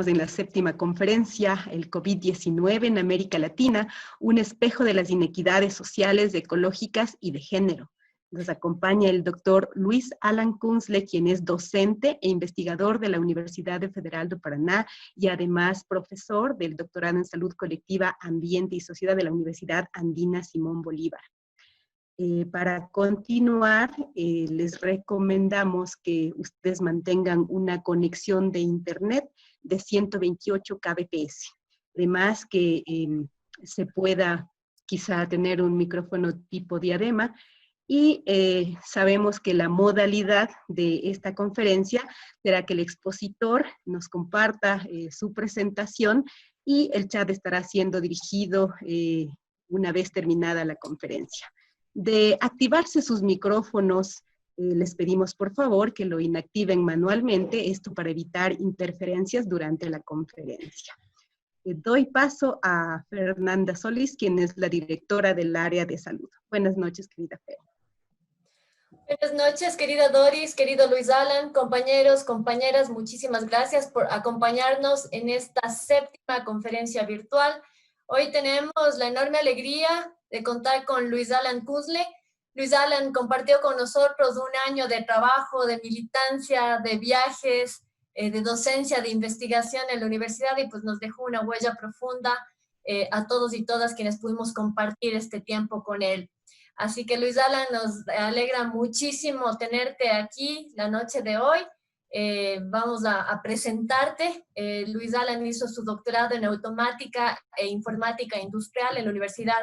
estamos en la 7ª conferencia, el COVID-19 en América Latina, un espejo de las inequidades sociales, ecológicas y de género. Nos acompaña el doctor Luis Alan Kunzle, quien es docente e investigador de la Universidad Federal do Paraná y además profesor del doctorado en Salud Colectiva, Ambiente y Sociedad de la Universidad Andina Simón Bolívar. Para continuar, les recomendamos que ustedes mantengan una conexión de internet de 128 kbps. Además que se pueda quizá tener un micrófono tipo diadema y sabemos que la modalidad de esta conferencia será que el expositor nos comparta su presentación y el chat estará siendo dirigido una vez terminada la conferencia. De activarse sus micrófonos, les pedimos por favor que lo inactiven manualmente, esto para evitar interferencias durante la conferencia. Doy paso a Fernanda Solís, quien es la directora del área de salud. Buenas noches, querida Fer. Buenas noches, querida Doris, querido Luis Alan, compañeros, compañeras, muchísimas gracias por acompañarnos en esta 7ª conferencia virtual. Hoy tenemos la enorme alegría de contar con Luis Alan Kunzle. Luis Alan compartió con nosotros un año de trabajo, de militancia, de viajes, de docencia, de investigación en la universidad y pues nos dejó una huella profunda a todos y todas quienes pudimos compartir este tiempo con él. Así que Luis Alan, nos alegra muchísimo tenerte aquí la noche de hoy. Vamos a presentarte. Luis Alan hizo su doctorado en automática e informática industrial en la Universidad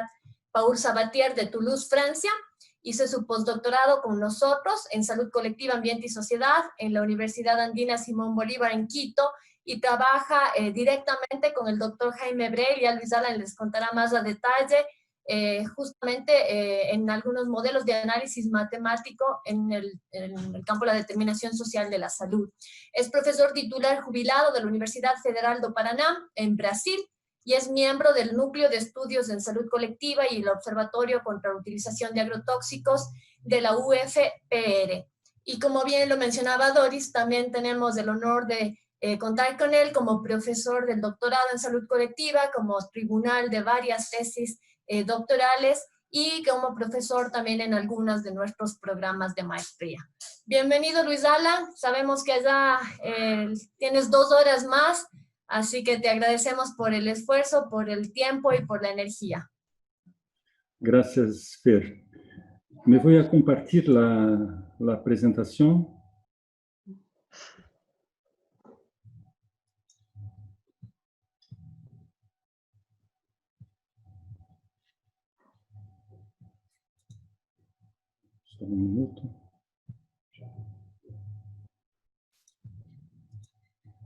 Paul Sabatier de Toulouse, Francia. Hizo su postdoctorado con nosotros en Salud Colectiva, Ambiente y Sociedad en la Universidad Andina Simón Bolívar en Quito y trabaja directamente con el doctor Jaime Brel. Ya Luis Alan les contará más a detalle justamente en algunos modelos de análisis matemático en el campo de la determinación social de la salud. Es profesor titular jubilado de la Universidad Federal do Paraná en Brasil y es miembro del Núcleo de Estudios en Salud Colectiva y el Observatorio contra la Utilización de Agrotóxicos de la UFPR. Y como bien lo mencionaba Doris, también tenemos el honor de contar con él como profesor del doctorado en Salud Colectiva, como tribunal de varias tesis doctorales y como profesor también en algunos de nuestros programas de maestría. Bienvenido Luis Alan, sabemos que allá tienes 2 horas más, así que te agradecemos por el esfuerzo, por el tiempo y por la energía. Gracias, Fer. Me voy a compartir la presentación. Só um minuto.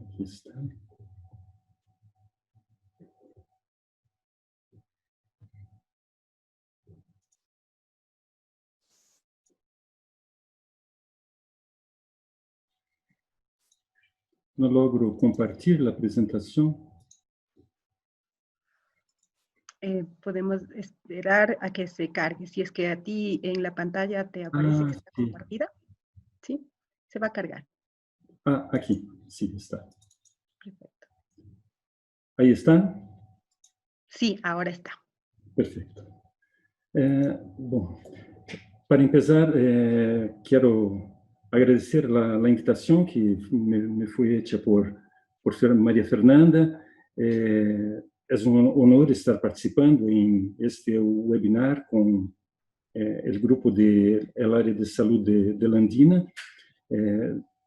Aqui está. No logro compartilhar a apresentação. Podemos esperar a que se cargue. Si es que a ti en la pantalla te aparece que está compartida, ¿sí? Se va a cargar. Ah, aquí, sí, está. Perfecto. ¿Ahí están? Sí, ahora está. Perfecto. Bom, para empezar, quero agradecer a invitação que me foi hecha por Maria Fernanda. É honor estar participando em este webinar com o grupo da área de saúde de Andina.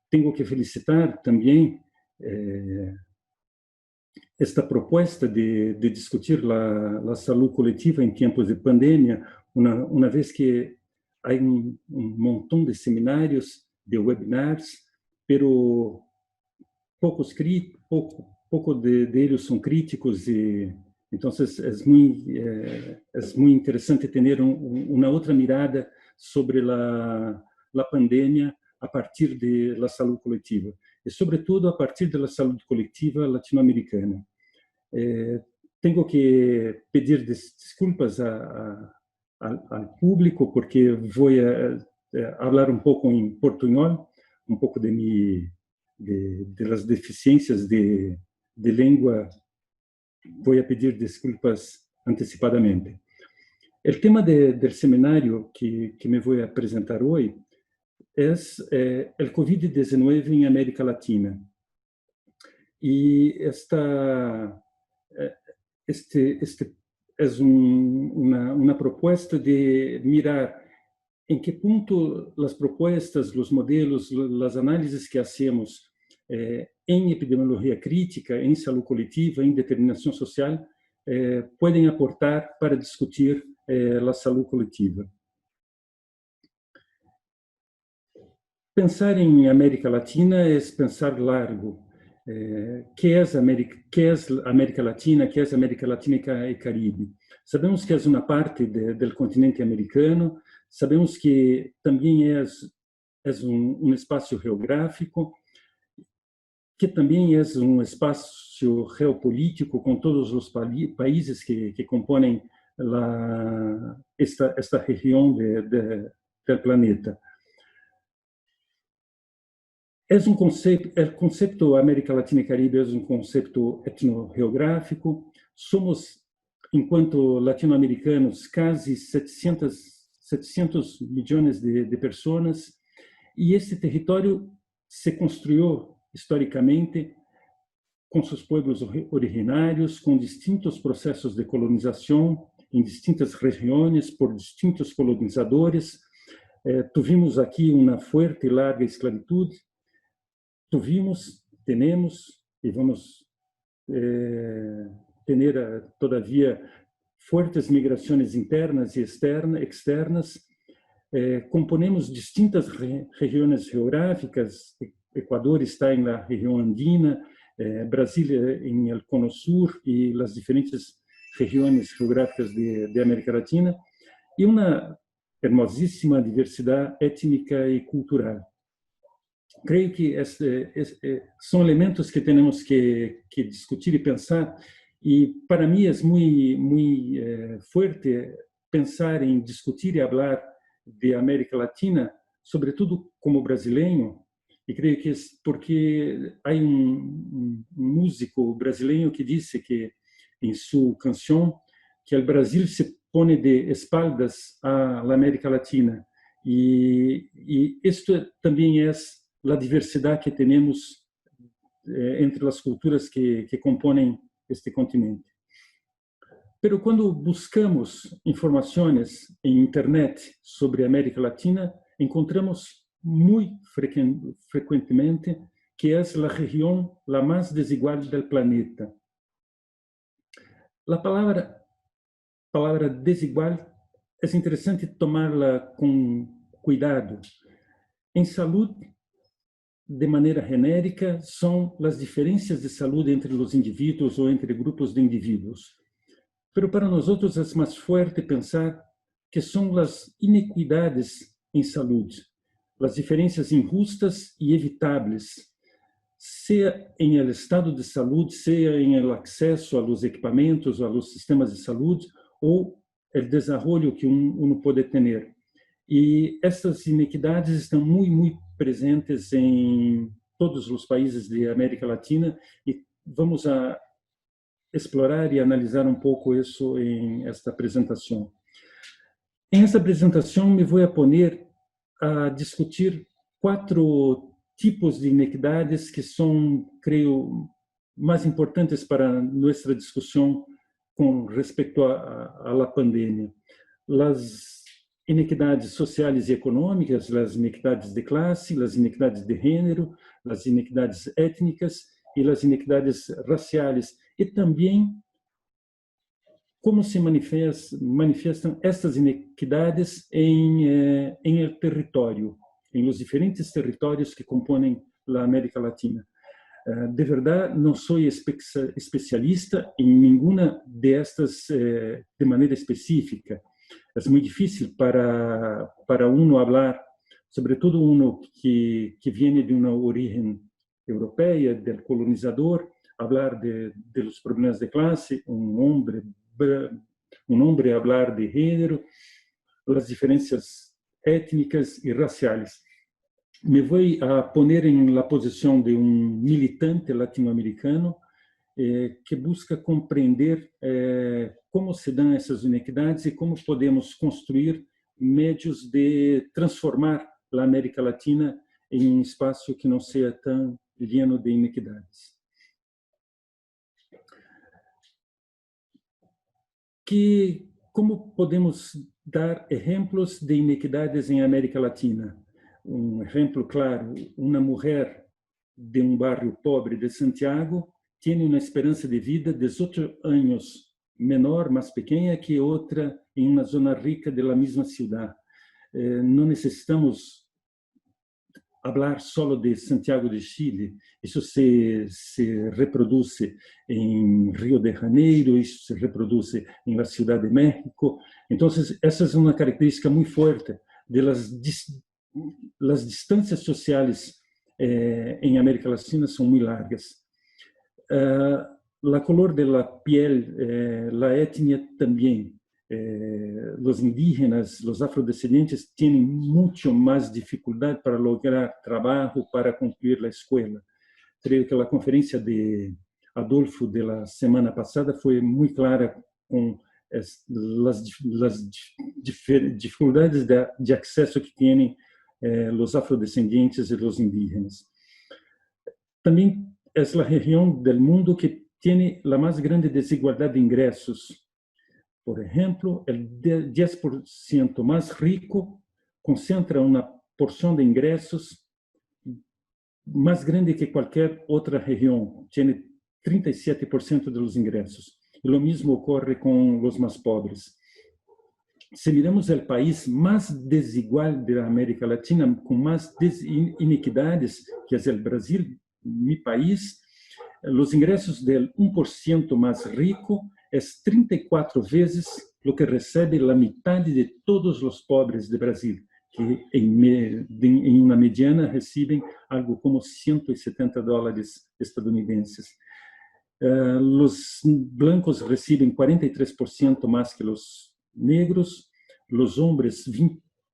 Tenho que felicitar também esta proposta de discutir a saúde coletiva em tempos de pandemia, uma vez que há montão de seminários, de webinars, pero pouco deles são críticos e então é muito interessante ter uma outra mirada sobre a pandemia a partir da saúde coletiva e sobretudo a partir da saúde coletiva latino-americana. Tenho que pedir desculpas ao público porque vou falar pouco em portunhol, pouco de las deficiencias de de lengua, voy a pedir disculpas anticipadamente. El tema del seminario que me voy a presentar hoy es el COVID-19 en América Latina. Y este es una propuesta de mirar en qué punto las propuestas, los modelos, las análisis que hacemos en epidemiología crítica, en salud colectiva, en determinación social, pueden aportar para discutir la salud colectiva. Pensar en América Latina es pensar largo. ¿Qué es América Latina? ¿Qué es América Latina y Caribe? Sabemos que es una parte del continente americano, sabemos que también es un espacio geográfico, que también es un espacio geopolítico con todos los países que componen esta región del planeta. El concepto América Latina y Caribe es un concepto etnogeográfico. Somos, en cuanto latinoamericanos, casi 700 millones de personas, y este territorio se construyó históricamente con sus pueblos originarios, con distintos procesos de colonización en distintas regiones por distintos colonizadores. Tuvimos aquí una fuerte y larga esclavitud. Tuvimos, tenemos y vamos tener todavía fuertes migraciones internas y externas. Componemos distintas regiones geográficas. Ecuador está en la región andina, Brasil en el cono sur y las diferentes regiones geográficas de América Latina, y una hermosísima diversidad étnica y cultural. Creio que são elementos que temos que discutir e pensar, e para mim é muito forte pensar em discutir e falar de América Latina, sobretudo como brasileiro, e creio que é porque há músico brasileiro que disse que em sua canção que o Brasil se põe de espaldas à América Latina, e isto também é a diversidade que temos entre as culturas que compõem este continente. Pero quando buscamos informações em internet sobre a América Latina, encontramos muito frequentemente que é a região a mais desigual do planeta. A palavra desigual é interessante tomá-la com cuidado. Em saúde, de maneira genérica, são as diferenças de saúde entre os indivíduos ou entre grupos de indivíduos. Pero para nós outros é mais forte pensar que são as inequidades em saúde, as diferenças injustas e evitáveis, seja em el estado de saúde, seja em el acesso aos equipamentos, aos sistemas de saúde, ou o desenvolvimento que uno pode ter. E essas inequidades estão muito presentes em todos os países da América Latina, e vamos a explorar e analisar um pouco isso em esta apresentação. Em esta apresentação me vou poner a discutir 4 tipos de inequidades que são, creio, mais importantes para nossa discussão com respeito à pandemia. As inequidades sociais e econômicas, as inequidades de classe, as inequidades de gênero, as inequidades étnicas e as inequidades raciais, e também como se manifestam estas inequidades em el território, em os diferentes territórios que compõem a América Latina. De verdade, não sou especialista em nenhuma destas de maneira específica. É muito difícil para uno falar, sobretudo uno que vem de uma origem europeia, do colonizador, falar de los problemas de classe, homem falar de gênero, as diferenças étnicas e raciais. Me vou a poner em la posição de militante latino-americano que busca compreender como se dão essas inequidades e como podemos construir meios de transformar a América Latina em um espaço que não seja tão lleno de inequidades. Como podemos dar exemplos de inequidades em América Latina? Um exemplo claro, uma mulher de um bairro pobre de Santiago tem uma esperança de vida 18 anos menor, mais pequena que outra em uma zona rica da mesma cidade. Não necessitamos falar só de Santiago de Chile, isso se reproduz em Rio de Janeiro, isso se reproduz em la Ciudad de México. Então, essa é uma característica muito forte das distâncias sociais em América Latina são muito largas. A cor da pele, a etnia também. Os indígenas, os afrodescendentes têm muito mais dificuldade para lograr trabalho, para concluir a escola. Creio que a conferência de Adolfo da semana passada foi muito clara com as dificuldades de acesso que têm os afrodescendentes e os indígenas. Também é a região do mundo que tem a mais grande desigualdade de ingressos. Por exemplo, o 10% mais rico concentra uma porção de ingressos mais grande que qualquer outra região, tem 37% dos ingressos. E o mesmo ocorre com os mais pobres. Se miramos o país mais desigual da América Latina, com mais inequidades, que é o Brasil, meu país, os ingressos do 1% mais rico é 34 vezes o que recebe a metade de todos os pobres do Brasil, que em uma mediana recebem algo como $170 estadunidenses. Os blancos recebem 43% mais que os negros, os homens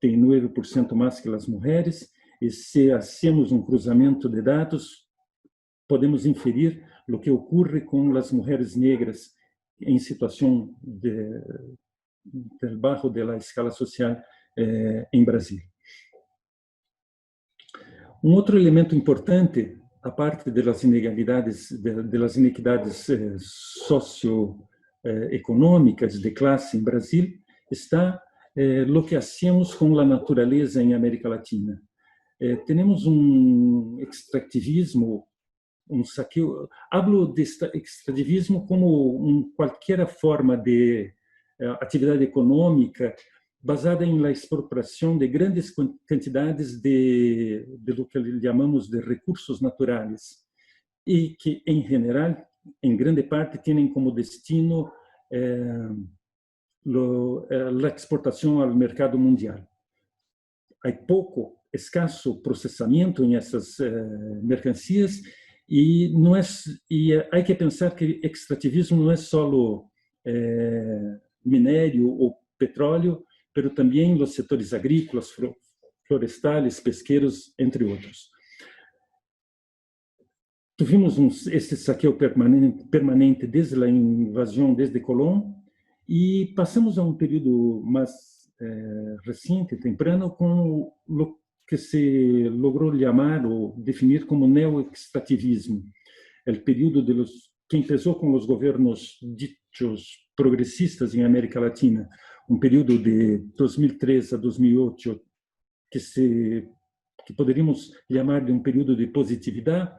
29% mais que as mulheres, e se hacemos um cruzamento de dados, podemos inferir o que ocorre com as mulheres negras em situação debaixo da escala social em Brasil. Um outro elemento importante, a parte das inequidades socioeconômicas de classe em Brasil, está o que hacemos com a natureza em América Latina. Temos um extrativismo, saqueo. Hablo de extrativismo como qualquer forma de atividade econômica basada em la expropriação de grandes quantidades de lo que chamamos de recursos naturais e que, em geral, em grande parte, têm como destino a exportação ao mercado mundial. Há escasso processamento em essas mercancias e há que pensar que extrativismo não é só minério ou petróleo, mas também os setores agrícolas, florestais, pesqueiros, entre outros. Tivemos esse saqueio permanente desde a invasão, desde Colón, e passamos a um período mais recente, temprano, com o que se logrou chamar ou definir como neo-extrativismo, o período que começou com os governos ditos progressistas em América Latina, um período de 2003 a 2008 que poderíamos chamar de um período de positividade,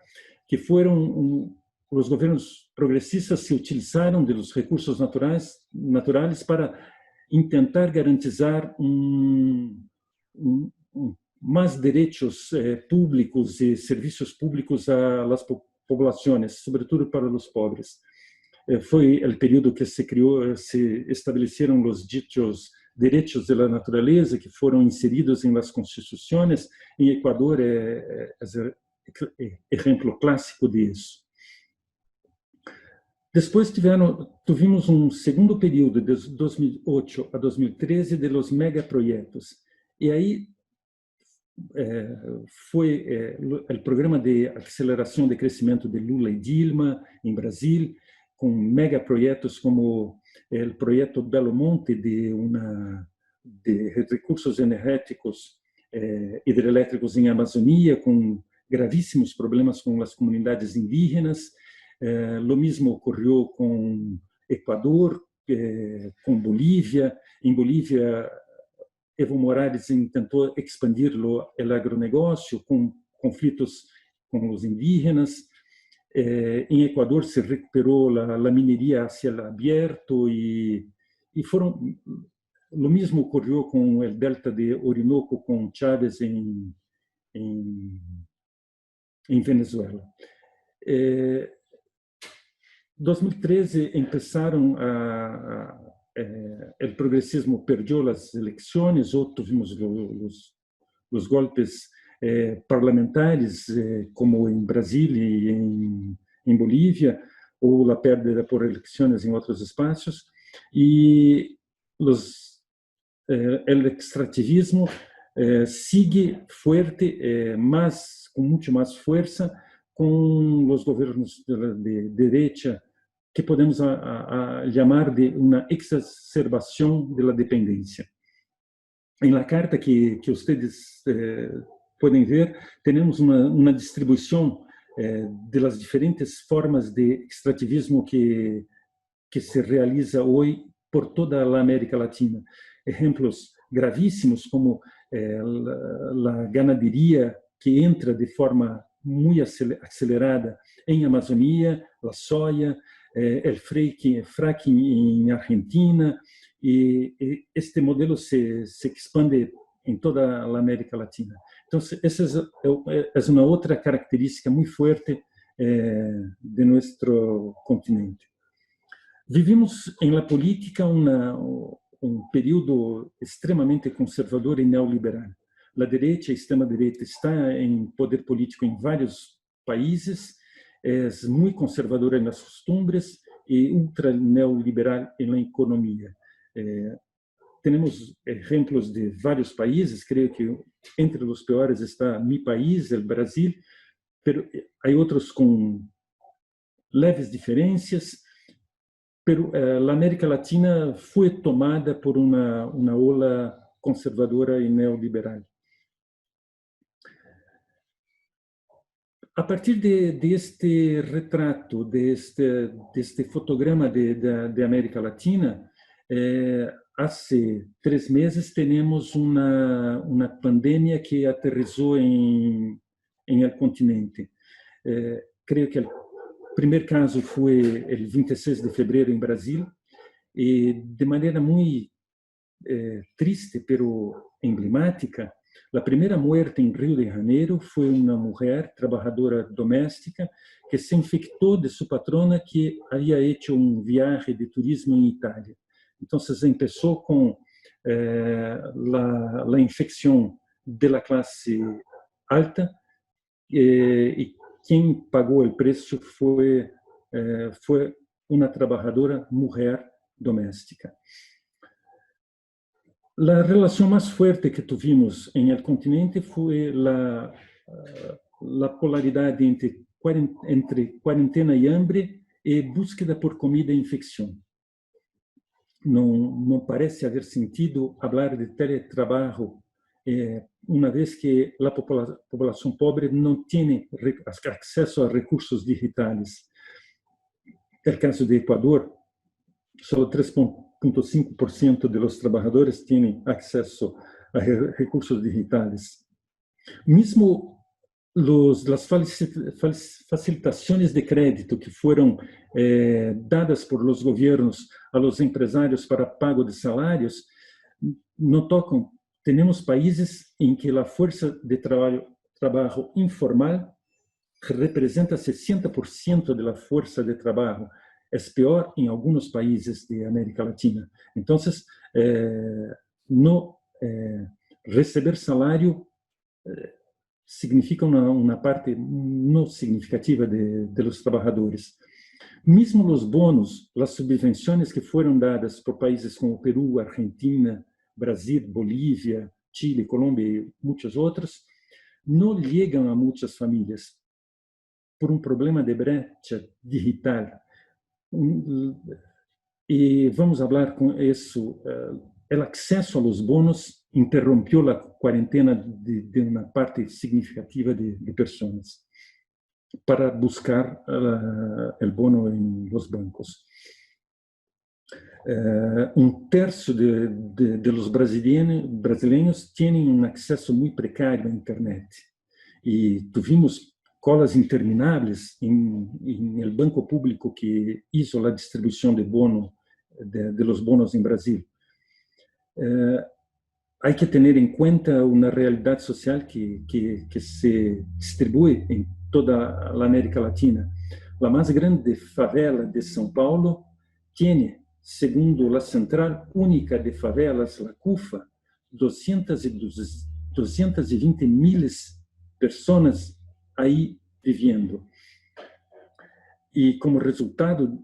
que foram os governos progressistas se utilizaram dos recursos naturais para tentar garantizar mais direitos públicos e serviços públicos às populações, sobretudo para os pobres. Foi o período que se estabeleceram os ditos direitos da natureza, que foram inseridos em las constituições. Em Equador é exemplo clássico disso. Depois tivemos um segundo período, de 2008 a 2013, de los megaprojetos. E aí foi o programa de aceleração de crescimento de Lula e Dilma em Brasil, com megaprojetos como o projeto Belo Monte de recursos energéticos hidrelétricos em Amazônia, com gravíssimos problemas com as comunidades indígenas. Lo mesmo ocorreu com Equador, com Bolívia. Em Bolívia, Evo Morales tentou expandir o agronegócio com conflitos com os indígenas. Em Equador se recuperou a mineria a cielo aberto e foram. O mesmo ocorreu com o delta de Orinoco, com Chávez em Venezuela. Em 2013 começaram o progressismo perdeu as eleições, ou tivemos os golpes parlamentares, como em Brasília e em Bolívia, ou a perda por eleições em outros espaços, e o extrativismo sigue forte, mas com muito mais força, com os governos de direita, que podemos chamar de uma exacerbação da dependência. Em la carta que vocês podem ver, temos uma distribuição das diferentes formas de extrativismo que se realiza hoje por toda a América Latina. Exemplos gravíssimos como a ganaderia, que entra de forma muito acelerada em Amazônia, a soja, o fracking em Argentina, e este modelo se expande em toda a América Latina. Então, essa é uma outra característica muito forte de nosso continente. Vivimos em la política período extremamente conservador e neoliberal. A direita, a extrema-direita, está em poder político em vários países, é muito conservadora nas costumbres e ultra neoliberal na economia. Temos exemplos de vários países, creio que entre os piores está mi país, o Brasil, mas há outros com leves diferenças. Pero a América Latina foi tomada por uma ola conservadora e neoliberal. A partir deste retrato, deste fotograma de América Latina, há 3 meses temos uma pandemia que aterrizou em el continente. Creio que o primeiro caso foi o 26 de fevereiro em Brasil, e de maneira muito triste, pero emblemática, a primeira morte em Rio de Janeiro foi uma mulher trabalhadora doméstica que se infectou de sua patrona, que havia feito viagem de turismo em Itália. Então, começou com a infecção da classe alta, e quem pagou o preço foi uma trabalhadora mulher doméstica. A relação mais forte que tivemos em el continente foi a polaridade entre quarentena e hambre e búsqueda por comida e infecção. Não parece haver sentido falar de teletrabalho, uma vez que a população pobre não tem acesso a recursos digitais. No caso de Equador, só 3,5% dos trabalhadores têm acesso a recursos digitais. Mesmo as facilitações de crédito que foram dadas por los governos a los empresários para pago de salários não tocam. Temos países em que a força de trabalho informal representa 60% da força de trabalho. É pior em alguns países de América Latina. Então, receber salário significa uma parte não significativa de los trabalhadores. Mesmo os bônus, as subvenções que foram dadas por países como Peru, Argentina, Brasil, Bolívia, Chile, Colômbia e muitos outros, no llegan a muchas familias por un problema de brecha digital. Y vamos a hablar con eso. El acceso a los bonos interrumpió la cuarentena de una parte significativa de personas para buscar el bono en los bancos. Un tercio de los brasileños tienen un acceso muy precario a Internet. Y tuvimos colas interminables en el banco público que hizo la distribución de los bonos en Brasil. Hay que tener en cuenta una realidad social que se distribuye en toda la América Latina. La más grande favela de São Paulo tiene, segundo la Central Única de Favelas, la CUFA, 220.000 personas ahí viviendo. Y como resultado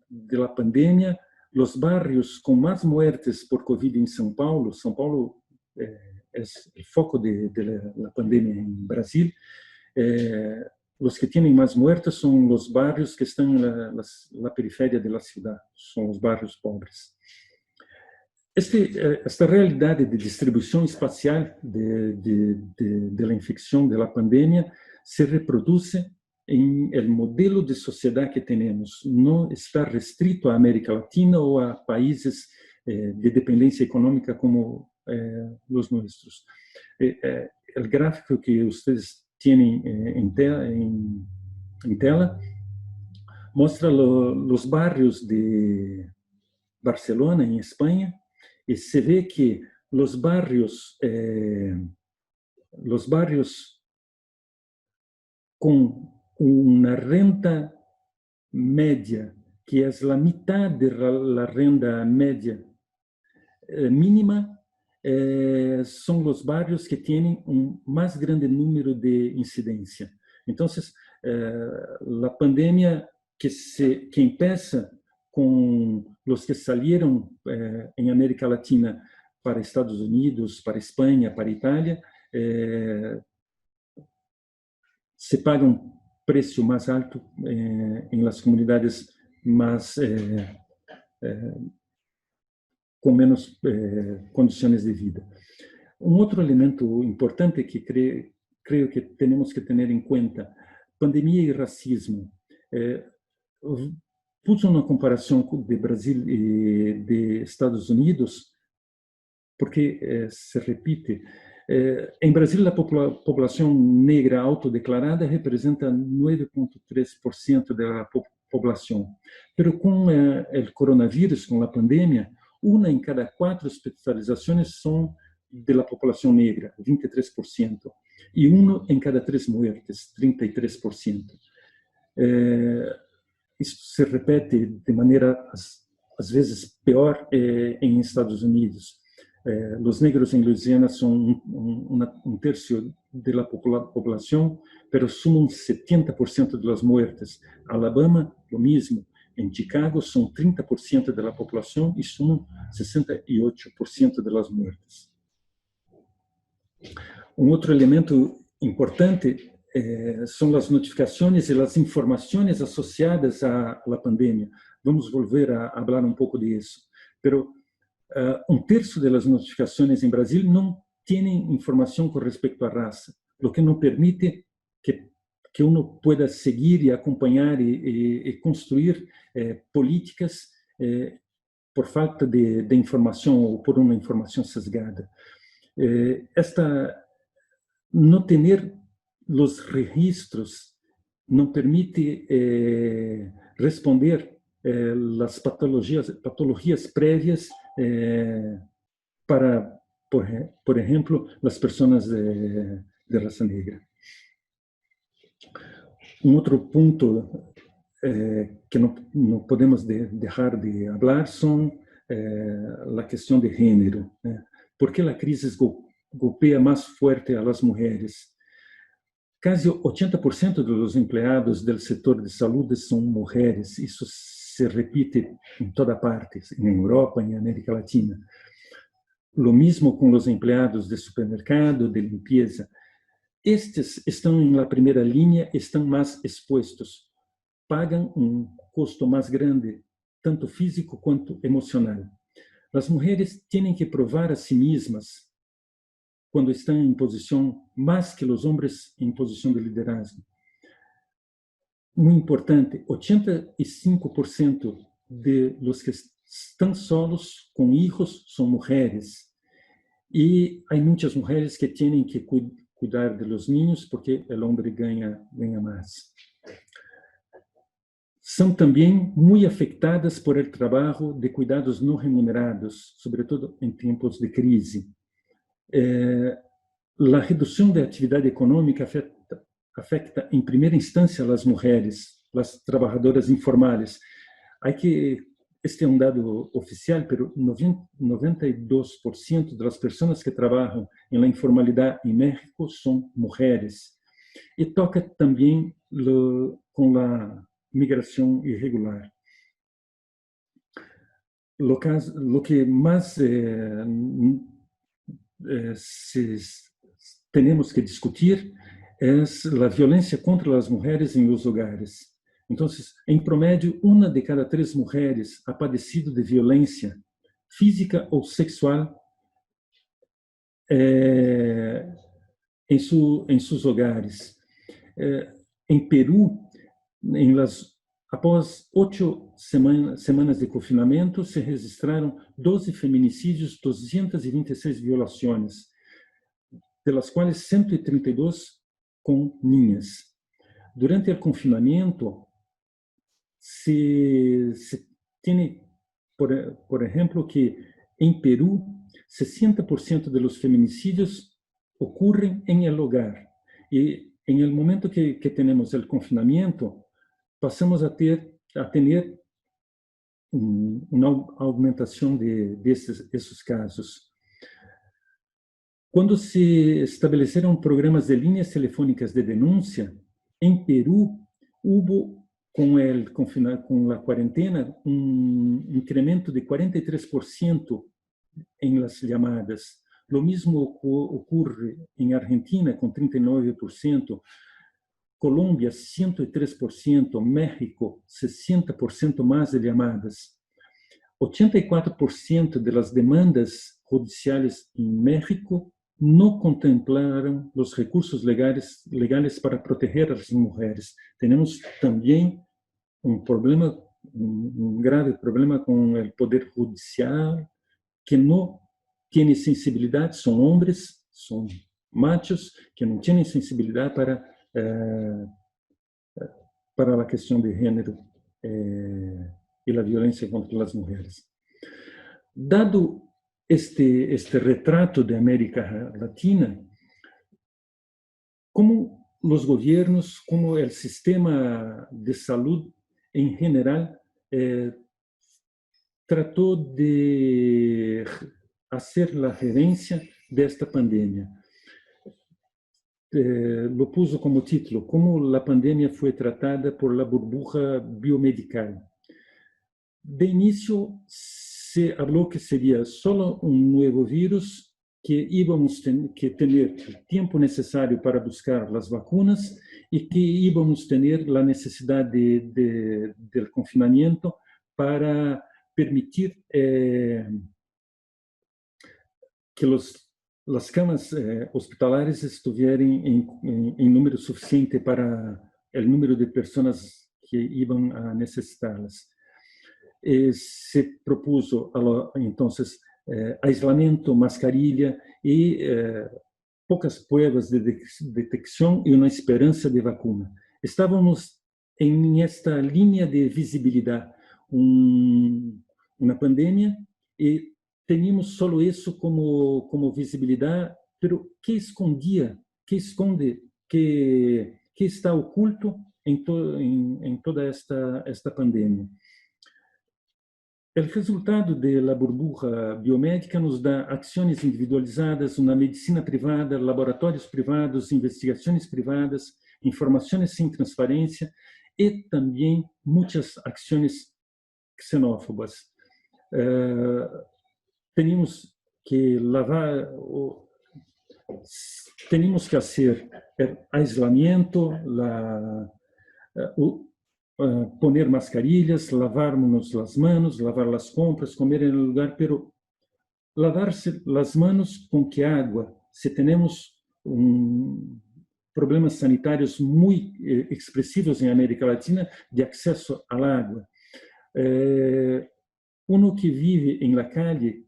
de la pandemia, los barrios con más muertes por COVID en São Paulo es el foco de la pandemia en Brasil, los que tienen más muertes son los barrios que están en la periferia de la ciudad, son los barrios pobres. Esta realidad de distribución espacial de la infección de la pandemia se reproduce en el modelo de sociedad que tenemos. No está restrito a América Latina o a países de dependencia económica como los nuestros. El gráfico que ustedes tienen en tela muestra los barrios de Barcelona, en España, y se ve que los barrios con una renta media, que es la mitad de la renta media mínima, son los barrios que tienen un más grande número de incidencia. Entonces, la pandemia que empieza con los que salieron en América Latina para Estados Unidos, para España, para Italia, se paga un precio más alto en las comunidades más con menos condiciones de vida. Un otro elemento importante que creo que tenemos que tener en cuenta, pandemia y racismo. Puse una comparación de Brasil y de Estados Unidos porque se repite. En Brasil, la población negra autodeclarada representa 9,3% de la población. Pero con el coronavirus, con la pandemia, 1 en cada 4 hospitalizaciones son de la población negra, 23%, y 1 en cada 3 muertes, 33%. Isso se repete de maneira, às vezes, pior em Estados Unidos. Los negros en Luisiana son un tercio de la población, pero suman 70% de las muertes. Alabama, lo mismo. En Chicago son 30% de la población y suman 68% de las muertes. Un otro elemento importante son las notificaciones y las informaciones asociadas a la pandemia. Vamos a volver a hablar un poco de eso. Pero un tercio de las notificaciones en Brasil no tienen información con respecto a raza, lo que no permite que uno pueda seguir y acompañar y construir políticas por falta de información o por una información sesgada. No tener los registros no permite responder las patologías previas para, por ejemplo, las personas de raza negra. Un otro punto que no podemos dejar de hablar son la cuestión de género. ¿Por qué la crisis golpea más fuerte a las mujeres? Casi 80% de los empleados del sector de salud son mujeres. Eso se repite en toda parte, en Europa, en América Latina. Lo mismo con los empleados de supermercado, de limpieza. Estes estão em la primeira linha, estão mais expostos, pagam um custo mais grande, tanto físico quanto emocional. As mulheres têm que provar a si mesmas quando estão em posição, mais que os homens em posição de liderazgo. Muito importante, 85% de los que estão solos com filhos são mulheres. E há muitas mulheres que têm que cuidar de los niños porque o homem ganha mais. São também muito afetadas por el trabalho de cuidados não remunerados, sobretudo em tempos de crise. A redução da atividade econômica afeta em primeira instância as mulheres, as trabalhadoras informais. Este é um dado oficial, mas 92% das pessoas que trabalham na informalidade em México são mulheres. E toca também com a migração irregular. Lo que mais temos que discutir é a violência contra as mulheres em os hogares. Então, em promédio, 1 de cada 3 mulheres ha padecido de violência física ou sexual em seus hogares. Em Peru, após 8 semanas de confinamento, se registraram 12 feminicídios, 226 violações, pelas quais 132 com ninhas. Durante o confinamento, se tem, por exemplo, que em Peru, 60% dos feminicídios ocorrem em el hogar. E em el momento que temos o confinamento, passamos a ter uma aumentação desses casos. Quando se estabeleceram programas de linhas telefônicas de denúncia, em Peru, houve, com a quarentena, incremento de 43% em las chamadas. Lo mesmo ocorre em Argentina, com 39%, Colômbia, 103%, México, 60% mais de chamadas. 84% das demandas judiciais em México não contemplaram os recursos legais para proteger as mulheres. Temos também um grave problema com o poder judicial, que não tem sensibilidade, são homens, são machos, que não têm sensibilidade para a questão de gênero e a violência contra as mulheres. Dado este retrato de América Latina, como os governos, como o sistema de saúde em geral, tratou de fazer a gerência desta pandemia. Lo puso como título, como a pandemia foi tratada por la burbuja biomedical. De início, se falou que seria só um novo vírus, que íbamos que ter o tempo necessário para buscar as vacinas e que íbamos ter a necessidade do confinamento para permitir que as camas hospitalares estivessem em número suficiente para o número de pessoas que iam a necessitá-las. Se propuso, então, aislamento, mascarilha e poucas pruebas de detecção e uma esperança de vacuna. Estávamos em esta linha de visibilidade, uma pandemia, e tínhamos só isso como visibilidade, mas que escondia, que esconde, que está oculto em toda esta pandemia. O resultado da burbuja biomédica nos dá ações individualizadas, uma medicina privada, laboratórios privados, investigações privadas, informações sem transparência e também muitas ações xenófobas. Temos que fazer el aislamiento, poner mascarillas, lavarnos las manos, lavar las compras, comer en el lugar, pero lavarse las manos con qué agua? Si tenemos problemas sanitarios muy expresivos en América Latina de acceso al agua. Uno que vive en la calle,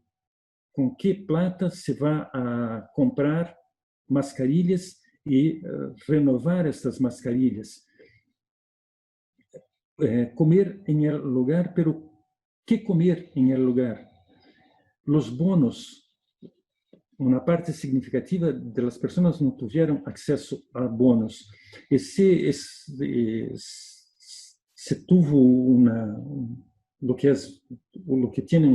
¿con qué plata se va a comprar mascarillas y renovar estas mascarillas? Comer en el lugar, pero ¿qué comer en el lugar? Los bonos, una parte significativa de las personas no tuvieron acceso a bonos. Y se tuvo lo que tiene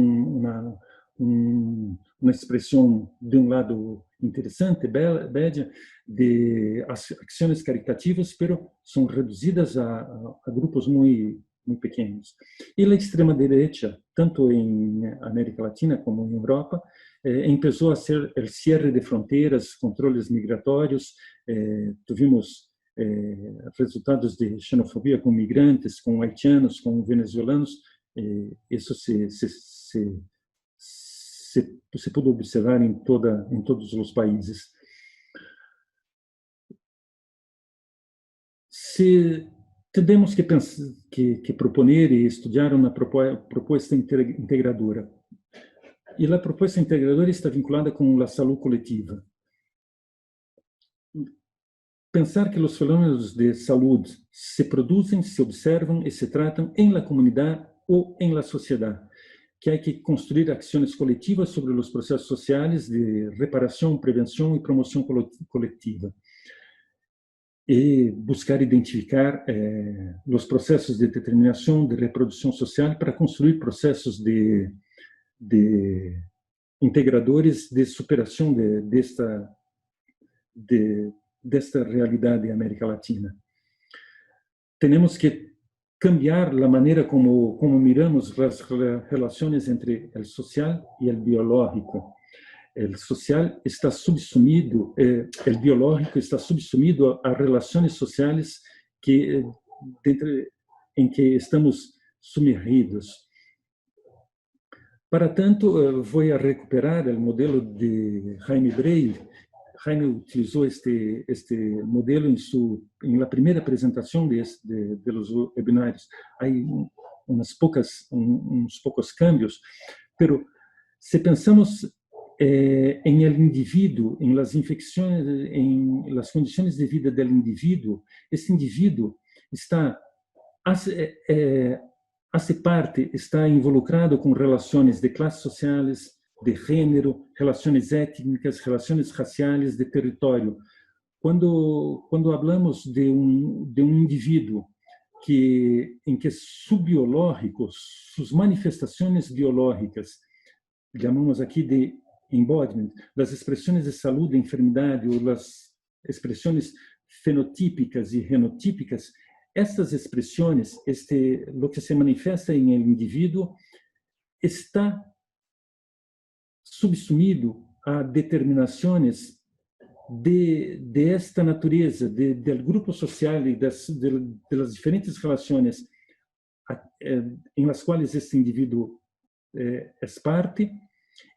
una expresión de un lado interesante, bella, de acciones caritativas, pero son reducidas a grupos muy pequeños. Y la extrema derecha, tanto en América Latina como en Europa, empezó a hacer el cierre de fronteras, controles migratorios, tuvimos resultados de xenofobia con migrantes, con haitianos, con venezuelanos. Isso se pudo observar em todos os países. Temos que proponer e estudar uma proposta integradora. E a proposta integradora está vinculada com a saúde coletiva. Pensar que os fenômenos de saúde se produzem, se observam e se tratam em la comunidade ou em la sociedade, que há que construir ações coletivas sobre os processos sociais de reparação, prevenção e promoção coletiva. E buscar identificar os processos de determinação, de reprodução social para construir processos de integradores de superação desta realidade em América Latina. Temos que cambiar a maneira como miramos as relações entre o social e o biológico. O social está subsumido, o biológico está subsumido a relações sociais em que estamos sumergidos. Para tanto, vou recuperar o modelo de Jaime Breil. Jaime utilizou este modelo em la primeira apresentação de los webinários. Há uns poucos cambios, pero se pensamos em el indivíduo, em las infecções, em las condições de vida del indivíduo, esse indivíduo está involucrado com relações de classes sociais, de gênero, relações étnicas, relações raciais, de território. Quando falamos de indivíduo em que su biológico, suas manifestações biológicas, chamamos aqui de embodiment, as expressões de saúde, de enfermidade, ou as expressões fenotípicas e genotípicas, estas expressões, lo que se manifesta em el indivíduo, está subsumido a determinações de esta natureza, do grupo social e das diferentes relações em las quais este indivíduo é parte,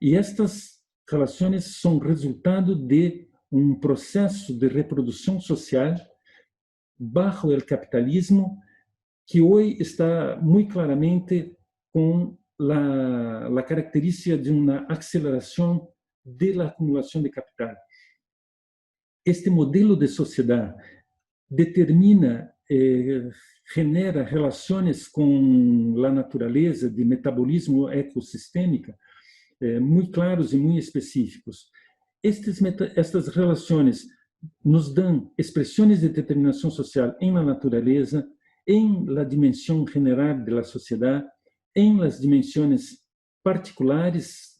e estas relações são resultado de processo de reprodução social bajo o capitalismo, que hoje está muito claramente com a característica de uma aceleração da acumulação de capital. Este modelo de sociedade determina, genera relações com a natureza de metabolismo ecossistêmica muito claros e muito específicos. Estas relações nos dão expressões de determinação social em la natureza, em la dimensão general da sociedade, em las dimensões particulares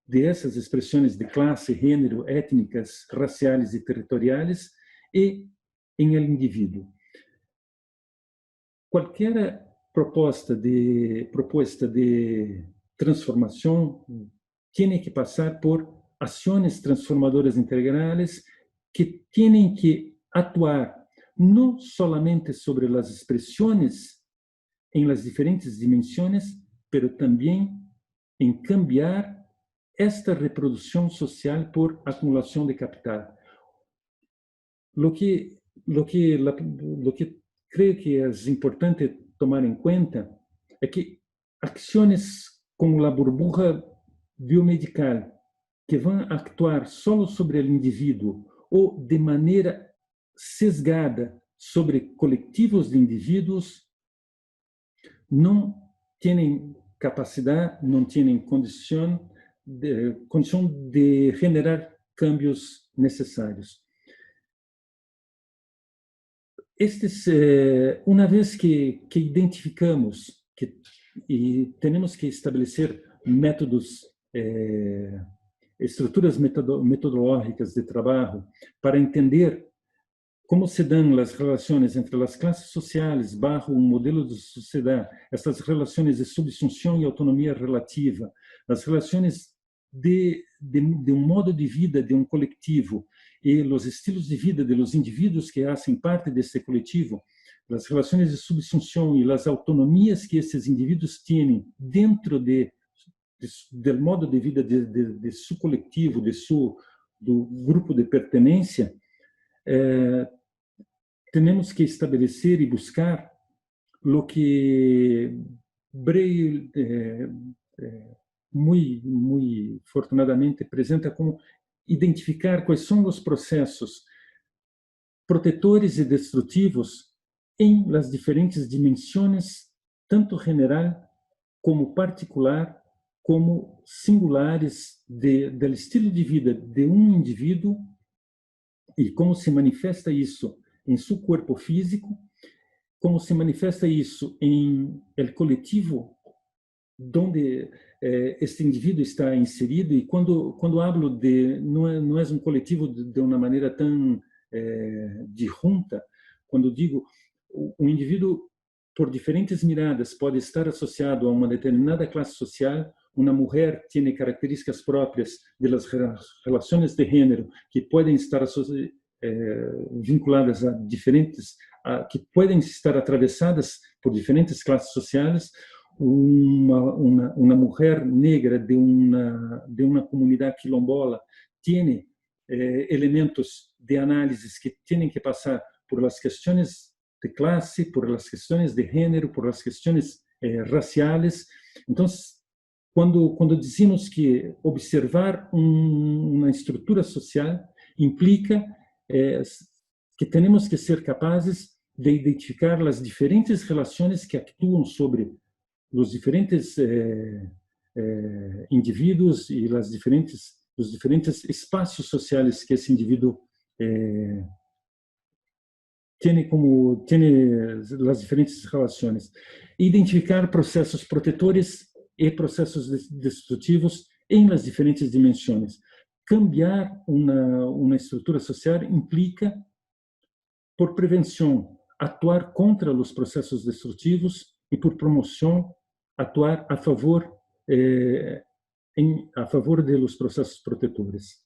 dessas expressões de classe, gênero, étnicas, raciais e territoriais, e em el indivíduo. Qualquer proposta de transformação tem que passar por ações transformadoras integrales que têm que atuar no solamente sobre las expresiones en las diferentes dimensiones, pero también en cambiar esta reproducción social por acumulación de capital. Lo que creo que es importante tomar en cuenta es que acciones como la burbuja biomedical, que van a actuar solo sobre el individuo o de manera sesgada sobre colectivos de indivíduos, no tienen capacidad, no tienen condición de generar cambios necesarios. Una vez que identificamos y tenemos que establecer métodos, estruturas metodológicas de trabajo para entender cómo se dan las relaciones entre las clases sociales bajo un modelo de sociedad, estas relaciones de subsunción y autonomía relativa, las relaciones de un modo de vida de un colectivo y los estilos de vida de los individuos que hacen parte de este colectivo, las relaciones de subsunción y las autonomías que esses individuos tienen dentro del modo de vida de su colectivo, do grupo de pertenencia, tenemos que establecer y buscar lo que Bray muy afortunadamente presenta como identificar quais são os processos protetores e destrutivos em las diferentes dimensões, tanto general como particular, como singulares do estilo de vida de um indivíduo e como se manifesta isso em seu corpo físico, como se manifesta isso em el coletivo donde este indivíduo está inserido. E quando hablo de não é um coletivo de uma maneira tão de junta, quando digo um indivíduo por diferentes miradas pode estar associado a uma determinada classe social. Uma mulher tem características próprias das relações de gênero que podem estar vinculadas a diferentes, que podem estar atravessadas por diferentes classes sociais. Uma mulher negra de uma comunidade quilombola tem elementos de análises que têm que passar por as questões de classe, por as questões de gênero, por as questões raciais. Então, quando dizemos que observar uma estrutura social implica que temos que ser capazes de identificar as diferentes relações que atuam sobre os diferentes indivíduos e os diferentes espaços sociais que esse indivíduo tem as diferentes relações. Identificar processos protetores e processos destrutivos em las diferentes dimensões. Cambiar uma estrutura social implica, por prevenção, atuar contra os processos destrutivos e, por promoção, atuar a favor de los processos protetores.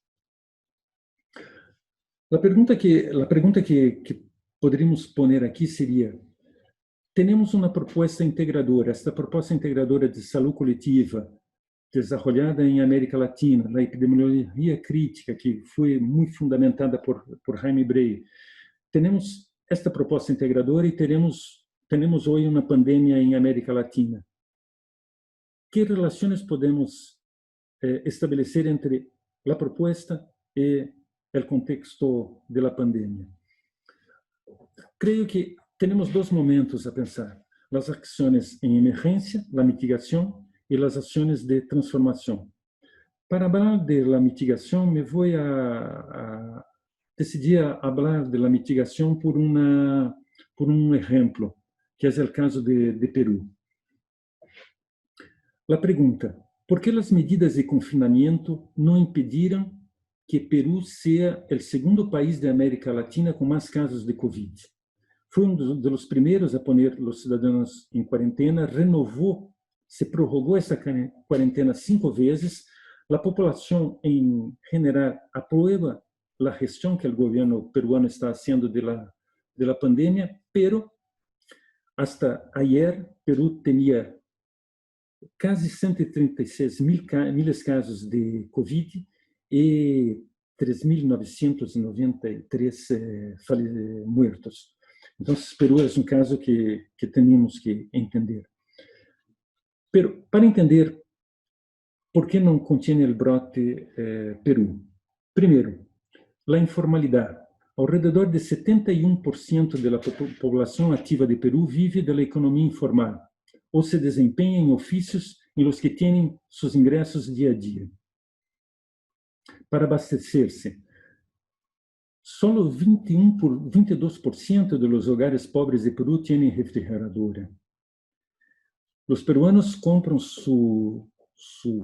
A pergunta que poderíamos poner aqui seria: temos uma proposta integradora, esta proposta integradora de saúde coletiva, desarrollada em América Latina, na epidemiologia crítica, que foi muito fundamentada por Jaime Bray. Temos esta proposta integradora e temos hoje uma pandemia em América Latina. Que relações podemos estabelecer entre a proposta e o contexto da pandemia? Creio que temos dois momentos a pensar: as ações em emergência, a mitigação, e as ações de transformação. Para falar de la mitigação, me vou decidir a falar de la mitigação por exemplo, que é o caso de Peru. A pergunta: por que as medidas de confinamento não impediram que Peru seja o segundo país da América Latina com mais casos de Covid? Foi dos primeiros a poner os cidadãos em quarentena, se prorrogou essa quarentena 5 vezes. A população, em geral, aprueba la gestión que el gobierno peruano está haciendo de la pandemia, pero hasta ayer Perú tenía casi 136 mil casos de COVID y 3.993 muertos. Entonces, Perú es un caso que tenemos que entender. Pero para entender por qué no contiene el brote Perú, primero, la informalidad. Alrededor de 71% de la población activa de Perú vive de la economía informal o se desempeña en oficios en los que tienen sus ingresos día a día. Para abastecerse, solo 22% de los hogares pobres de Perú tienen refrigeradora. Los peruanos compran su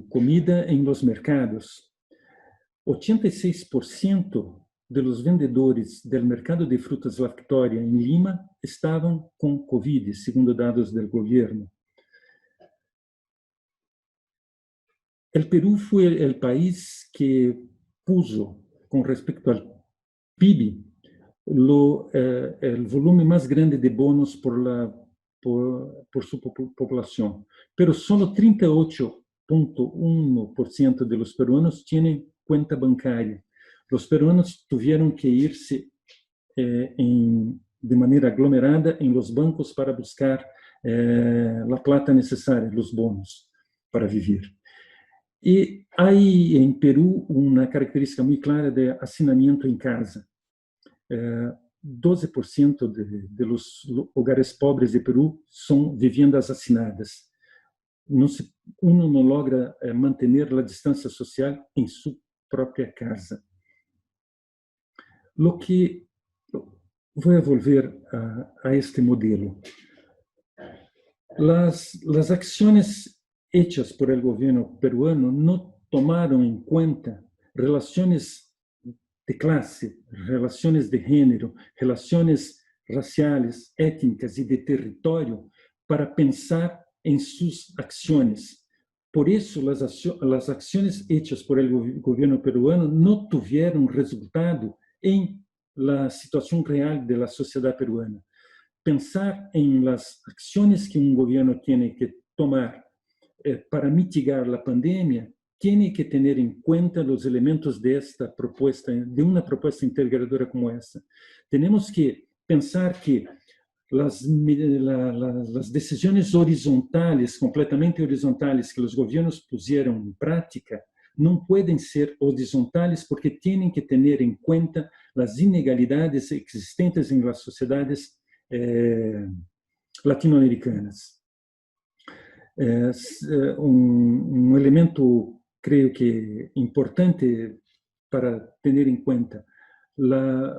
comida en los mercados. 86% de los vendedores del mercado de frutas Lactoria en Lima estaban con COVID, segundo datos del gobierno. El Perú fue el país que puso, con respecto al PIB, el volumen más grande de bonos por su población, pero solo 38,1% de los peruanos tienen cuenta bancaria. Los peruanos tuvieron que irse de manera aglomerada en los bancos para buscar la plata necesaria, los bonos, para vivir. Y hay en Perú una característica muy clara de hacinamiento en casa. 12% de los hogares pobres de Perú son viviendas hacinadas. Uno no logra mantener la distancia social en su propia casa. Lo que voy a volver a este modelo. Las acciones hechas por el gobierno peruano no tomaron en cuenta relaciones de clase, relaciones de género, relaciones raciales, étnicas y de territorio para pensar en sus acciones. Por eso las acciones hechas por el gobierno peruano no tuvieron resultado en la situación real de la sociedad peruana. Pensar en las acciones que un gobierno tiene que tomar para mitigar la pandemia tiene que tener en cuenta los elementos de esta propuesta, de una propuesta integradora como esta. Tenemos que pensar que las decisiones horizontales, completamente horizontales, que los gobiernos pusieron en práctica, no pueden ser horizontales porque tienen que tener en cuenta las inegalidades existentes en las sociedades latinoamericanas. Es un elemento, creo que, importante para tener en cuenta. La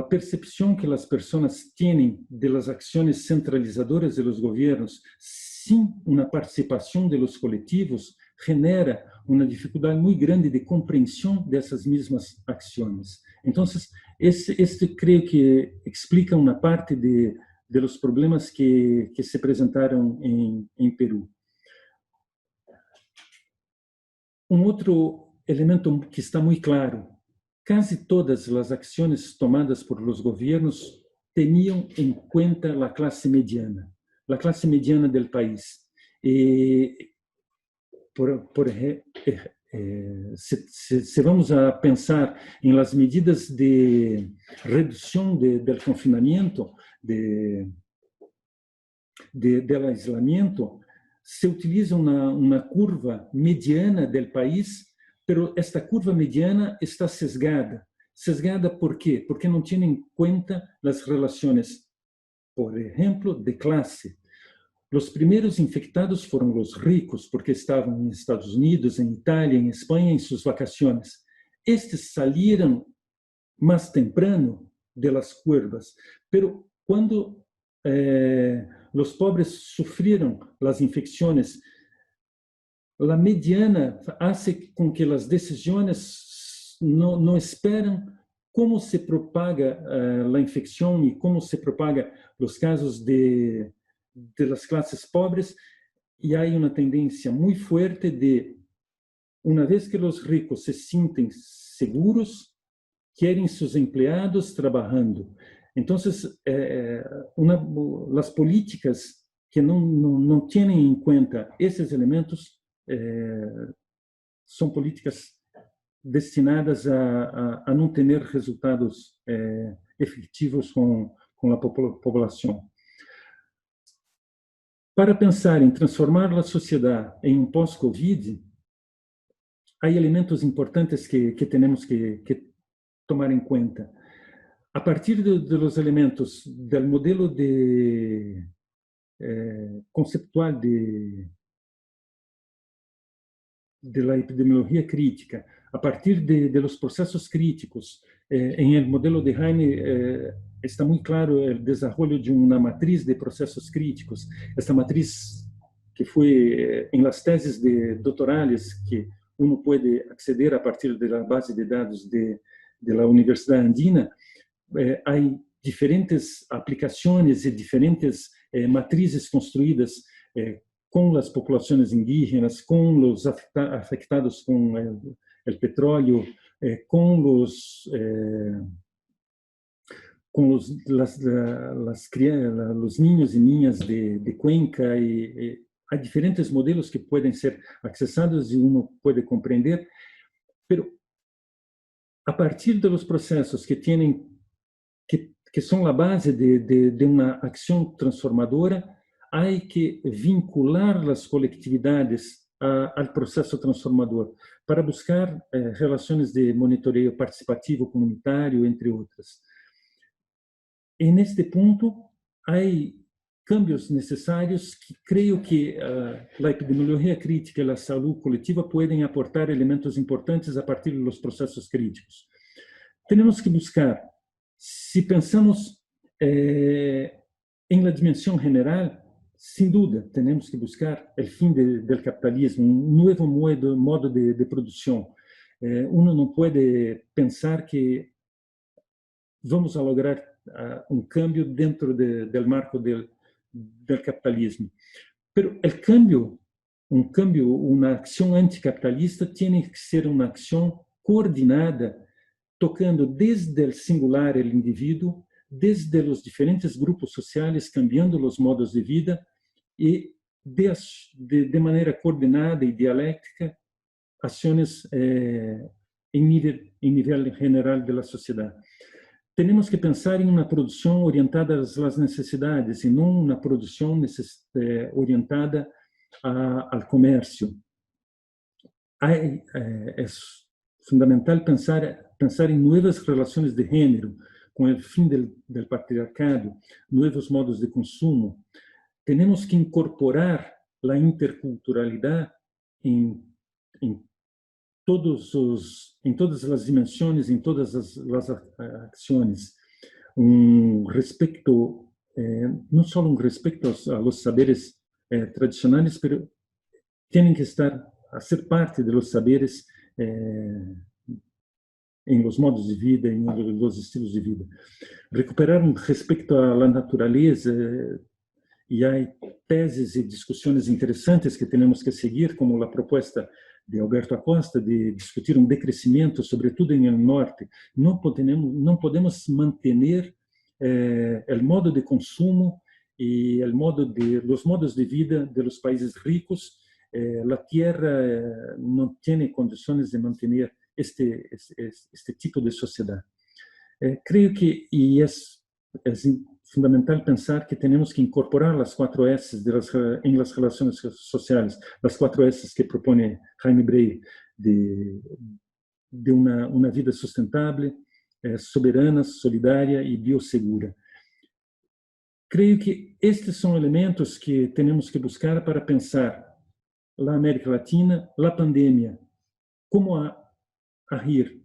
percepción que las personas tienen de las acciones centralizadoras de los gobiernos sin una participación de los colectivos genera una dificultad muy grande de comprensión de esas mismas acciones. Entonces, este creo que explica una parte de los problemas que se presentaron en Perú. Un otro elemento que está muy claro: casi todas las acciones tomadas por los gobiernos tenían en cuenta la clase mediana del país. Si vamos a pensar en las medidas de reducción del confinamiento, del aislamiento, se utiliza una curva mediana del país, pero esta curva mediana está sesgada. ¿Sesgada por qué? Porque no tiene en cuenta las relaciones, por ejemplo, de clase. Los primeros infectados fueron los ricos, porque estaban en Estados Unidos, en Italia, en España, en sus vacaciones. Estos salieron más temprano de las curvas, pero cuando los pobres sufrieron las infecciones, la mediana hace con que las decisiones no esperan cómo se propaga la infección y cómo se propaga los casos de las clases pobres, y hay una tendencia muy fuerte de Una vez que los ricos se sienten seguros, quieren sus empleados trabajando. Entonces, las políticas que no tienen en cuenta esos elementos son políticas destinadas a não ter resultados efetivos com a população. Para pensar em transformar a sociedade em um pós-Covid, há elementos importantes que temos que tomar em conta. A partir dos elementos do modelo conceptual de la epidemiologia crítica, a partir de los procesos críticos, en el modelo de Jaime está muy claro el desarrollo de una matriz de procesos críticos. Esta matriz que fue en las tesis doctorales que uno puede acceder a partir de la base de datos de la Universidad Andina, hay diferentes aplicaciones y diferentes matrices construidas com as populações indígenas, com os afetados com o petróleo, com os niños e niñas de Cuenca, e há diferentes modelos que podem ser acessados e uno pode compreender, pero a partir dos processos que são a base de uma ação transformadora, há que vincular as coletividades ao processo transformador para buscar relações de monitoreio participativo comunitário, entre outras. E neste ponto, há cambios necessários que creio que a epidemiologia crítica e a saúde coletiva podem aportar elementos importantes a partir dos processos críticos. Temos que buscar, se pensamos em la dimensão general, sem dúvida, temos que buscar o fim do capitalismo, novo modo de produção. Uno não pode pensar que vamos a lograr cambio dentro do marco do capitalismo. Pero o cambio, uma ação anticapitalista, tem que ser uma ação coordenada, tocando desde o singular, o indivíduo, desde os diferentes grupos sociais, cambiando os modos de vida e de maneira coordenada e dialéctica, ações em nível geral da sociedade. Temos que pensar em uma produção orientada às necessidades e não uma produção orientada ao comércio. É fundamental pensar em novas relações de gênero, com o fim do patriarcado, novos modos de consumo. Temos que incorporar a interculturalidade em todas as dimensões, em todas as ações. Respeito, não só respeito aos saberes tradicionais, mas têm que a ser parte dos saberes em los modos de vida, em los estilos de vida. Recuperar respeito à natureza, e há teses e discussões interessantes que temos que seguir, como a proposta de Alberto Acosta de discutir decrescimento, sobretudo em el norte. Não podemos manter o modo de consumo e os modos de vida dos países ricos. A terra não tem condições de manter este tipo de sociedade. Creio que é fundamental pensar que temos que incorporar as 4 S em las relações sociais, as 4 S que propõe Jaime Breyer, de uma vida sustentável, soberana, solidária e biosegura. Creio que estes são elementos que temos que buscar para pensar a América Latina, a pandemia, como agir,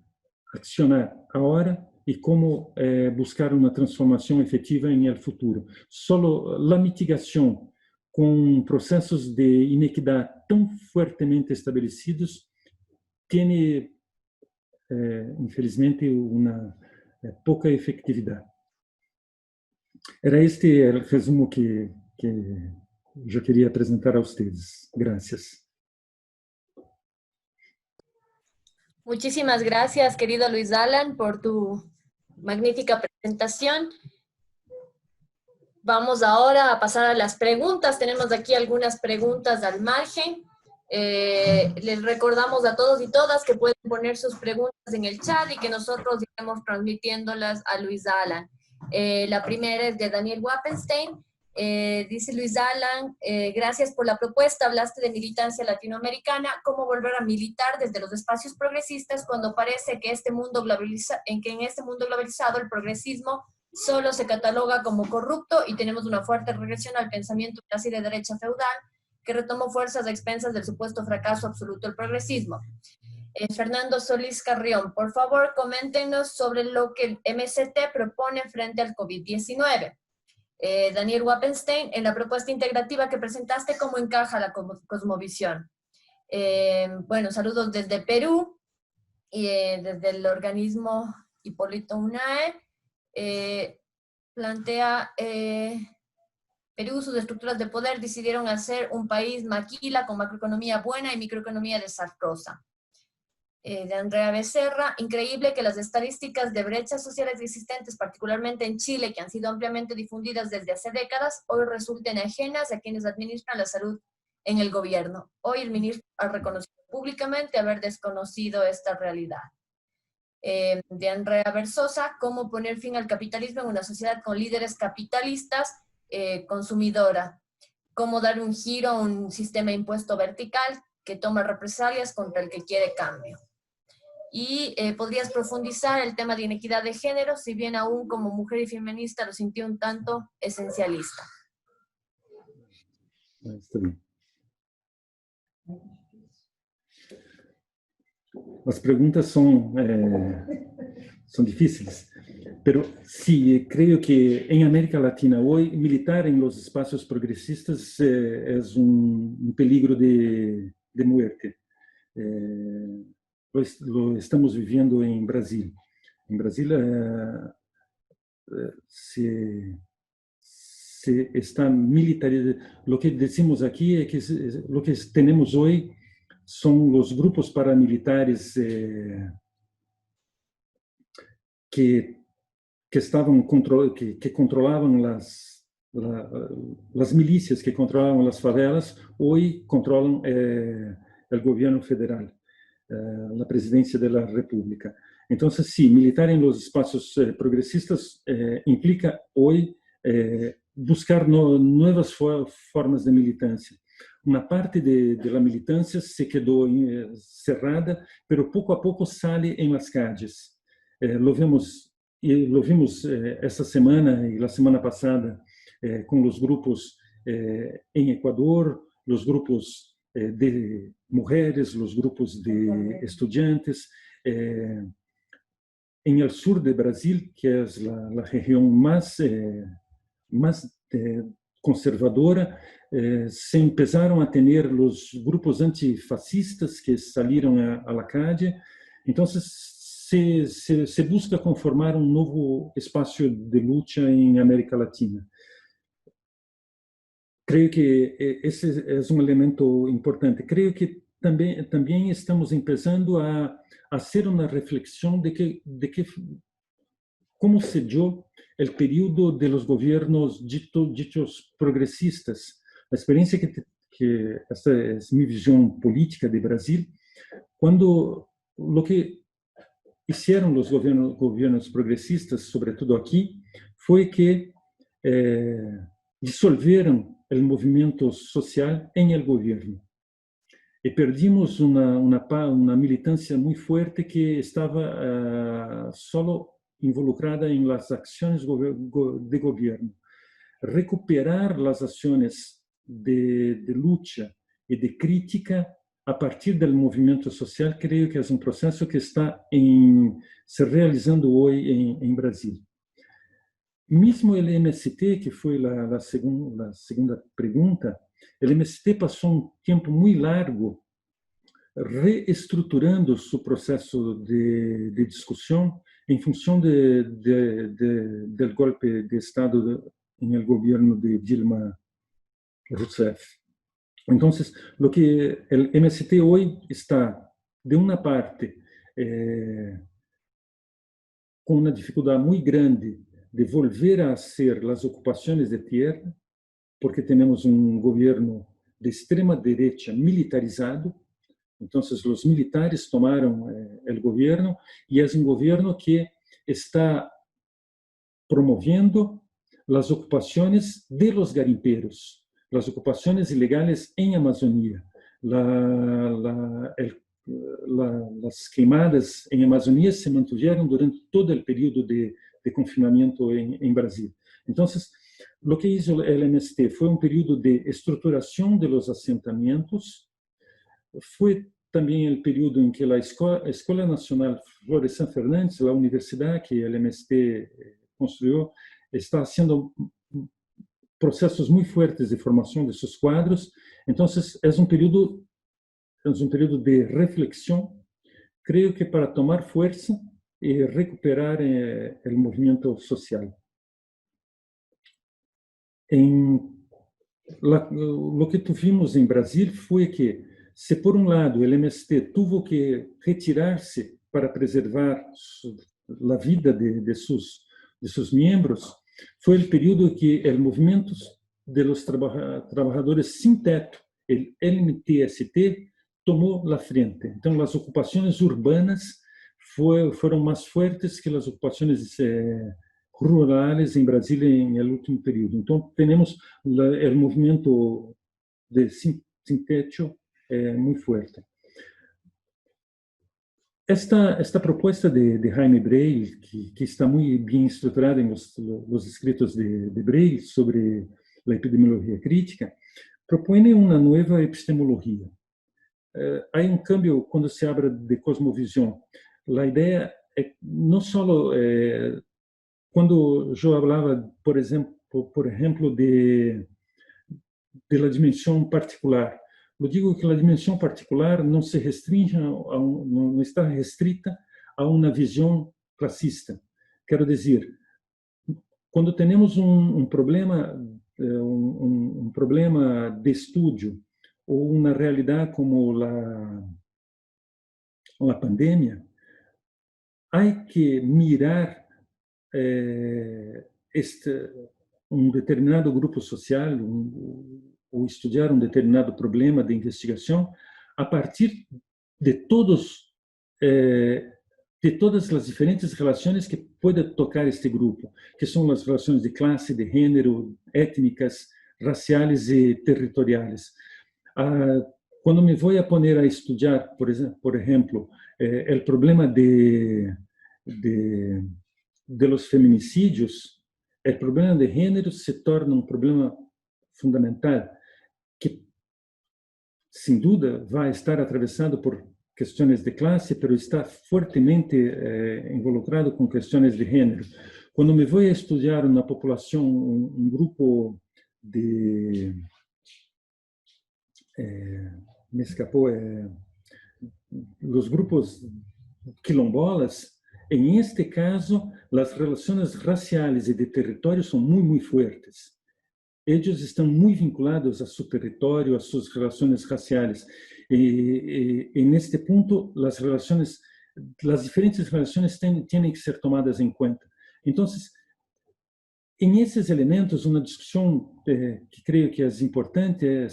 accionar agora e como buscar uma transformação efetiva em el futuro. Só a mitigação com processos de inequidade tão fortemente estabelecidos tem, infelizmente, uma pouca efetividade. Era este o resumo que eu queria apresentar a vocês. Graças. Muchísimas gracias, querido Luis Alan, por tu magnífica presentación. Vamos ahora a pasar a las preguntas. Tenemos aquí algunas preguntas al margen. Les recordamos a todos y todas que pueden poner sus preguntas en el chat y que nosotros iremos transmitiéndolas a Luis Alan. La primera es de Daniel Wappenstein. Dice Luis Alan, gracias por la propuesta, hablaste de militancia latinoamericana, ¿cómo volver a militar desde los espacios progresistas cuando parece que en este mundo globalizado el progresismo solo se cataloga como corrupto y tenemos una fuerte regresión al pensamiento casi de derecha feudal que retomó fuerzas a expensas del supuesto fracaso absoluto del progresismo? Fernando Solís Carrión, por favor, coméntenos sobre lo que el MST propone frente al COVID-19. Daniel Wappenstein, en la propuesta integrativa que presentaste, ¿cómo encaja la cosmovisión? Bueno, saludos desde Perú y desde el organismo Hipólito Unzae. Plantea Perú, sus estructuras de poder decidieron hacer un país maquila con macroeconomía buena y microeconomía desastrosa. De Andrea Becerra, increíble que las estadísticas de brechas sociales existentes, particularmente en Chile, que han sido ampliamente difundidas desde hace décadas, hoy resulten ajenas a quienes administran la salud en el gobierno. Hoy el ministro ha reconocido públicamente haber desconocido esta realidad. De Andrea Versosa, cómo poner fin al capitalismo en una sociedad con líderes capitalistas consumidora, cómo dar un giro a un sistema impuesto vertical que toma represalias contra el que quiere cambio. Y podrías profundizar el tema de inequidad de género, si bien aún como mujer y feminista lo sintió un tanto esencialista. Está bien. Las preguntas son difíciles, pero sí, creo que en América Latina hoy militar en los espacios progresistas es un peligro de muerte. Lo estamos viviendo en Brasil. En Brasil se está militarizando. Lo que decimos aquí es que lo que tenemos hoy son los grupos paramilitares que controlaban las milicias que controlaban las favelas, hoy controlan el gobierno federal, la presidencia de la República. Entonces, sí, militar en los espacios progresistas implica hoy buscar nuevas formas de militancia. Una parte de la militancia se quedó cerrada, pero poco a poco sale en las calles. Lo vimos esta semana y la semana pasada con los grupos en Ecuador, los grupos de mujeres, los grupos de estudiantes. En el sur de Brasil, que es la región más conservadora, se empezaron a tener los grupos antifascistas que salieron a la calle. Entonces, se busca conformar un nuevo espacio de lucha en América Latina. Creo que ese es un elemento importante. Creo que también estamos empezando a hacer una reflexión de cómo se dio el periodo de los gobiernos dichos progresistas. La experiencia que esta es mi visión política de Brasil, cuando lo que hicieron los gobiernos progresistas, sobre todo aquí, fue que disolvieron el movimiento social en el gobierno. Y perdimos una militancia muy fuerte que estaba solo involucrada en las acciones de gobierno. Recuperar las acciones de lucha y de crítica a partir del movimiento social, creo que es un proceso que está se realizando hoy en Brasil. Mismo el MST, que fue la segunda pregunta, el MST pasó un tiempo muy largo reestructurando su proceso de discusión en función del golpe de Estado en el gobierno de Dilma Rousseff. Entonces, lo que el MST hoy está, de una parte, com uma dificuldade muito grande de volver a ser as ocupações de terra, porque temos um governo de extrema direita militarizado. Então, os militares tomaram o governo e é um governo que está promovendo as ocupações de los garimpeiros, as ocupações ilegais em Amazônia, as queimadas em Amazônia se mantiveram durante todo o período de confinamento em Brasil. Então, o que hizo o MST foi um período de estruturação de los assentamentos, foi também o período em que a Escola Nacional Florestan Fernandes, a universidade que o MST construiu, está fazendo processos muito fortes de formação de seus quadros. Então, é um período de reflexão, creio que para tomar força e recuperar o movimento social. O que tivemos em Brasil foi que, se por um lado o MST teve que retirar-se para preservar a vida de seus membros, foi o período que o movimento de los trabalhadores sem teto, o MTST, tomou a frente. Então, as ocupações urbanas foram mais fortes que as ocupações rurais em Brasília em último período. Então, temos o movimento de sem teto muito forte. Esta proposta de Jaime Breil, que está muito bem estruturada em os escritos de Breil sobre a epidemiologia crítica, propõe uma nova epistemologia. Há cambio quando se habla de cosmovisão. A ideia é não só quando eu falava, por exemplo, de la dimensão particular. Eu digo que a dimensão particular não se restringe, não está restrita a uma visão classista. Quero dizer, quando temos um problema de estudo ou uma realidade como a pandemia, há que mirar um determinado grupo social ou estudar um determinado problema de investigação a partir de todas as diferentes relações que podem tocar este grupo, que são as relações de classe, de gênero, étnicas, raciais e territoriais. Quando me vou a poner a estudar, por exemplo, o problema de los feminicídios, o problema de gênero se torna um problema fundamental que, sem dúvida, vai estar atravessado por questões de classe, mas está fortemente involucrado com questões de gênero. Quando me vou a estudar uma população, um grupo de... me escapou, os grupos quilombolas, em este caso, as relações raciais e de território são muito, muito fortes. Eles estão muito vinculados a seu território, a suas relações raciais. E neste ponto, as diferentes relações têm que ser tomadas em conta. Então, em esses elementos, uma discussão que creio que é importante é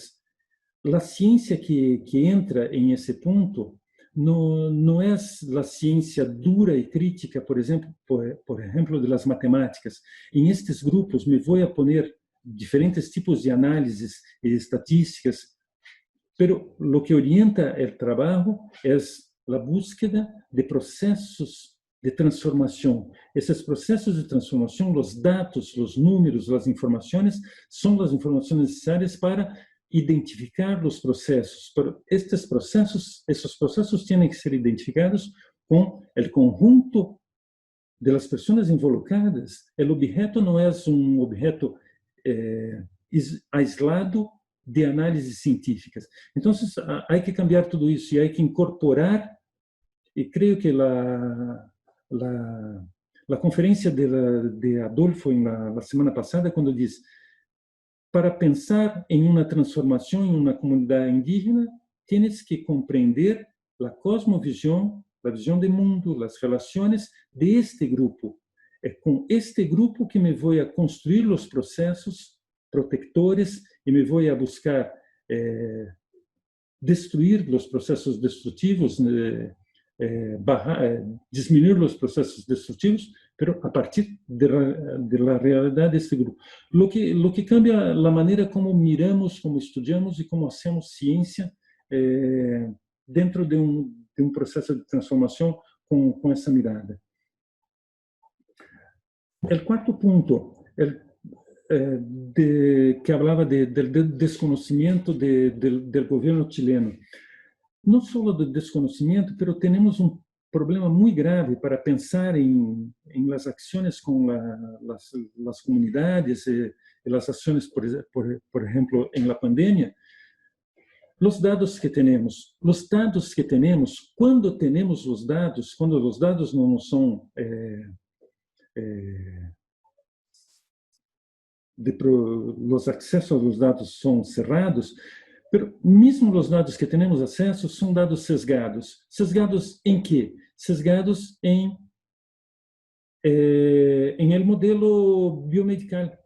a ciência que entra em esse ponto não é a ciência dura e crítica, por exemplo, das matemáticas. Em estes grupos, me vou a poner diferentes tipos de análises e estatísticas, pero lo que orienta o trabalho é a búsqueda de processos de transformação. Esses processos de transformação, os dados, os números, as informações, são as informações necessárias para identificar os processos. Pero esses processos têm que ser identificados com o conjunto de las pessoas involucradas. O objeto não é um objeto aislado de análises científicas. Então, há que cambiar tudo isso e há que incorporar, e creio que a conferência de Adolfo na semana passada, quando diz, para pensar em uma transformação em uma comunidade indígena, tienes que compreender a cosmovisão la visión del mundo, las relaciones de este grupo. Es con este grupo que me voy a construir los procesos protectores y me voy a buscar destruir los procesos destructivos, disminuir los procesos destructivos, pero a partir de la realidad de este grupo. Lo que cambia la manera como miramos, como estudiamos y como hacemos ciencia dentro de un proceso de transformación con esa mirada. El cuarto punto, que hablaba del desconocimiento del gobierno chileno. No solo del desconocimiento, pero tenemos un problema muy grave para pensar en las acciones con las comunidades, las acciones, por ejemplo, en la pandemia. Los dados que tenemos, cuando tenemos los dados, cuando los dados no son los accesos a los dados son cerrados, pero mesmo os dados que temos acesso são dados sesgados. Sesgados em quê? Sesgados em el modelo biomedical.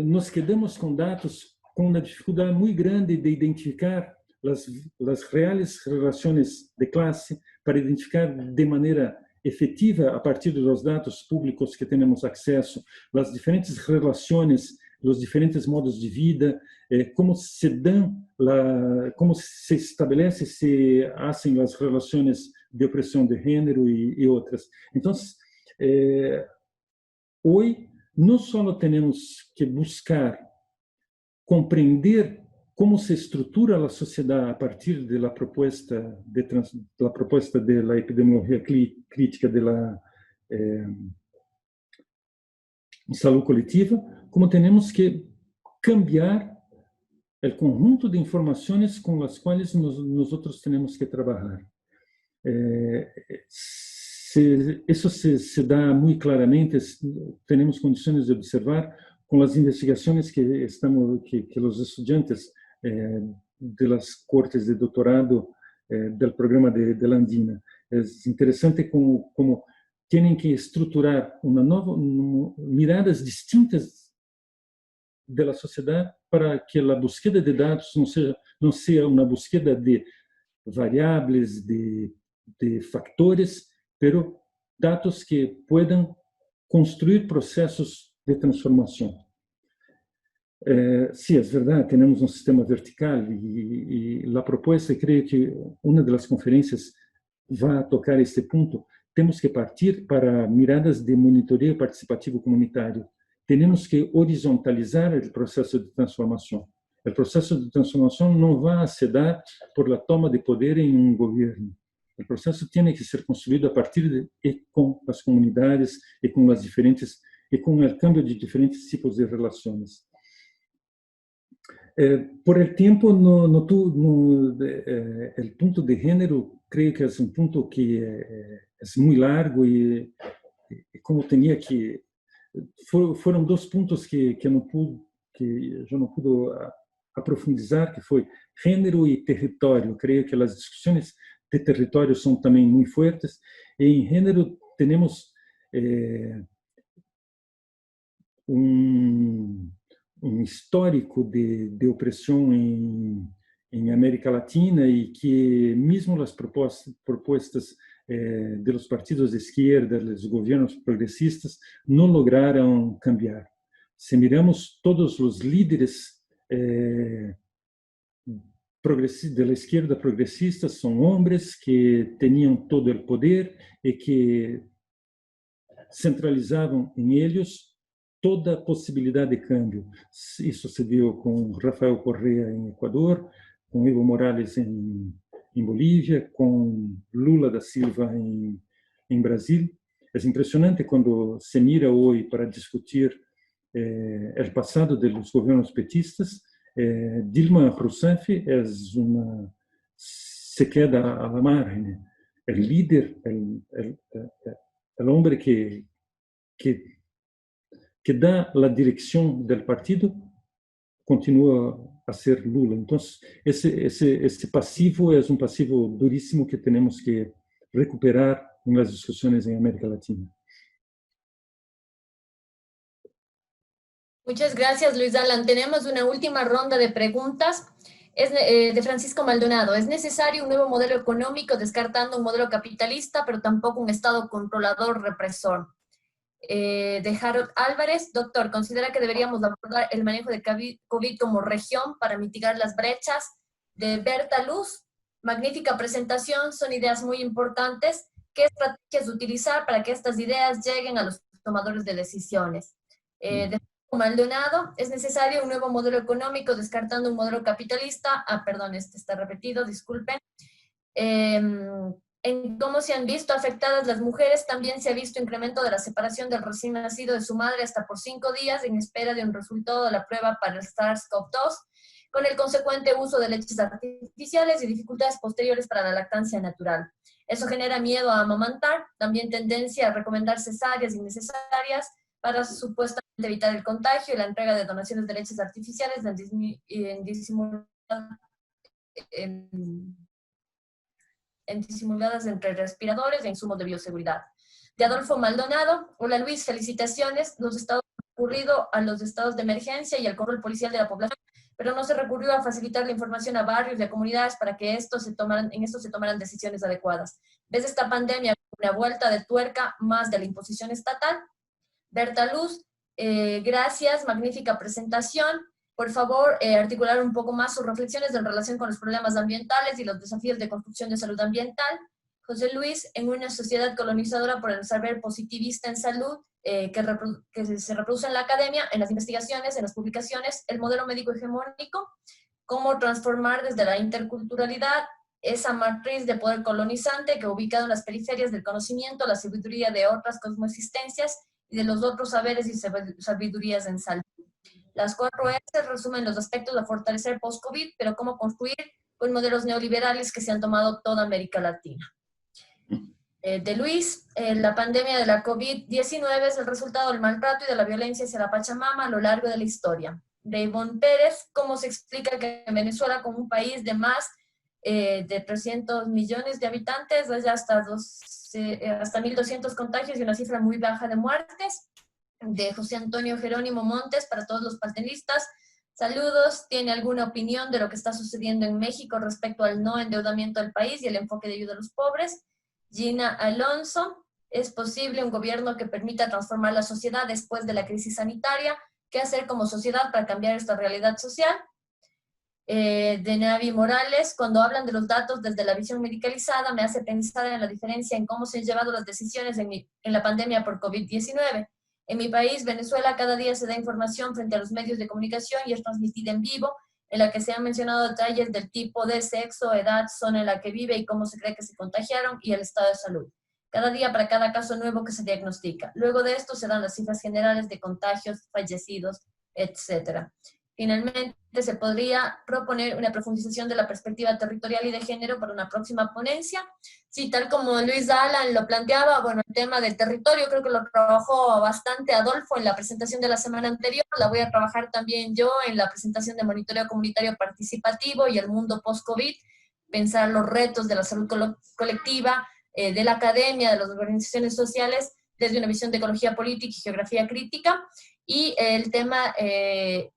Nos quedamos com dados com uma dificuldade muito grande de identificar as reais relações de classe, para identificar de maneira efetiva, a partir dos dados públicos que temos acesso, as diferentes relações, os diferentes modos de vida, como se como se estabelece, se hacen as relações de opressão de gênero e outras. Então, hoje, não só temos que buscar compreender como se estrutura a sociedade a partir da proposta da epidemiologia crítica da saúde coletiva, como temos que cambiar o conjunto de informações com as quais nós temos que trabalhar. Isso se dá muito claramente, temos condições de observar com as investigações que os estudantes de las cortes de doutorado do programa de Andina. É interessante como têm que estruturar miradas distintas da sociedade para que a búsqueda de dados não seja uma búsqueda de variáveis, de factores, pero dados que puedan construir processos de transformação. Sí, es verdad, tenemos un sistema vertical y la propuesta, creo que una de las conferencias va a tocar este punto. Tenemos que partir para miradas de monitoreo participativo comunitario. Tenemos que horizontalizar el proceso de transformación. El proceso de transformación no va a se dar por la toma de poder en un gobierno. El proceso tiene que ser construido a partir con las comunidades y con las diferentes, y con el cambio de diferentes tipos de relaciones. Por el tiempo, el punto de género creo que es un punto que es muy largo y como tenía que... Fueron dos puntos que yo no pude aprofundizar, que fue género y territorio. Creo que las discusiones de territorio son también muy fuertes. Y en género tenemos un histórico de opressão em América Latina e que mesmo as propostas de los partidos de esquerda, dos governos progressistas, não lograram cambiar. Se miramos todos os líderes da esquerda progressista, são homens que tinham todo o poder e que centralizavam em eles toda possibilidade de câmbio. Isso se viu com Rafael Correa em Equador, com Evo Morales em Bolívia, com Lula da Silva em Brasil. É impressionante quando se mira hoje para discutir o passado dos governos petistas. Dilma Rousseff se queda à margem. O líder, o homem que dá a direção do partido continua a ser Lula. Então, esse passivo é um passivo duríssimo que temos que recuperar en las discusiones en América Latina. Muchas gracias, Luis Alan. Tenemos una última ronda de preguntas. Es de Francisco Maldonado. ¿Es necesario un nuevo modelo económico descartando un modelo capitalista, pero tampoco un Estado controlador represor? De Harold Álvarez. Doctor, ¿considera que deberíamos abordar el manejo de COVID como región para mitigar las brechas? De Berta Luz. Magnífica presentación, son ideas muy importantes. ¿Qué estrategias utilizar para que estas ideas lleguen a los tomadores de decisiones? De Maldonado, ¿es necesario un nuevo modelo económico descartando un modelo capitalista? Perdón, este está repetido, disculpen. En cómo se han visto afectadas las mujeres, también se ha visto incremento de la separación del recién nacido de su madre hasta por 5 días en espera de un resultado de la prueba para el SARS-CoV-2, con el consecuente uso de leches artificiales y dificultades posteriores para la lactancia natural. Eso genera miedo a amamantar, también tendencia a recomendar cesáreas innecesarias para supuestamente evitar el contagio y la entrega de donaciones de leches artificiales en disimuladas entre respiradores e insumos de bioseguridad. De Adolfo Maldonado. Hola Luis, felicitaciones. Los estados han recurrido a los estados de emergencia y al control policial de la población, pero no se recurrió a facilitar la información a barrios y a comunidades para que en esto se tomaran decisiones adecuadas. ¿Ves esta pandemia como una vuelta de tuerca más de la imposición estatal? Berta Luz, gracias, magnífica presentación. Por favor, articular un poco más sus reflexiones en relación con los problemas ambientales y los desafíos de construcción de salud ambiental. José Luis, en una sociedad colonizadora por el saber positivista en salud, que se reproduce en la academia, en las investigaciones, en las publicaciones, el modelo médico hegemónico, cómo transformar desde la interculturalidad esa matriz de poder colonizante que ubicado en las periferias del conocimiento, la sabiduría de otras cosmoexistencias y de los otros saberes y sabidurías en salud. Las 4 S resumen los aspectos a fortalecer post-COVID, pero cómo construir con modelos neoliberales que se han tomado toda América Latina. De Luis, la pandemia de la COVID-19 es el resultado del maltrato y de la violencia hacia la Pachamama a lo largo de la historia. De Ivonne Pérez, ¿cómo se explica que en Venezuela, como un país de más de 300 millones de habitantes, haya hasta 1.200 contagios y una cifra muy baja de muertes? De José Antonio Jerónimo Montes, para todos los panelistas. Saludos, ¿tiene alguna opinión de lo que está sucediendo en México respecto al no endeudamiento del país y el enfoque de ayuda a los pobres? Gina Alonso, ¿es posible un gobierno que permita transformar la sociedad después de la crisis sanitaria? ¿Qué hacer como sociedad para cambiar esta realidad social? De Navi Morales, cuando hablan de los datos desde la visión medicalizada, me hace pensar en la diferencia en cómo se han llevado las decisiones en la pandemia por COVID-19. En mi país, Venezuela, cada día se da información frente a los medios de comunicación y es transmitida en vivo, en la que se han mencionado detalles del tipo de sexo, edad, zona en la que vive y cómo se cree que se contagiaron y el estado de salud. Cada día para cada caso nuevo que se diagnostica. Luego de esto se dan las cifras generales de contagios, fallecidos, etc. Finalmente, se podría proponer una profundización de la perspectiva territorial y de género para una próxima ponencia. Sí, tal como Luis Alan lo planteaba, bueno, el tema del territorio creo que lo trabajó bastante Adolfo en la presentación de la semana anterior, la voy a trabajar también yo en la presentación de monitoreo comunitario participativo y el mundo post-COVID, pensar los retos de la salud colectiva, de la academia, de las organizaciones sociales, desde una visión de ecología política y geografía crítica, y el tema de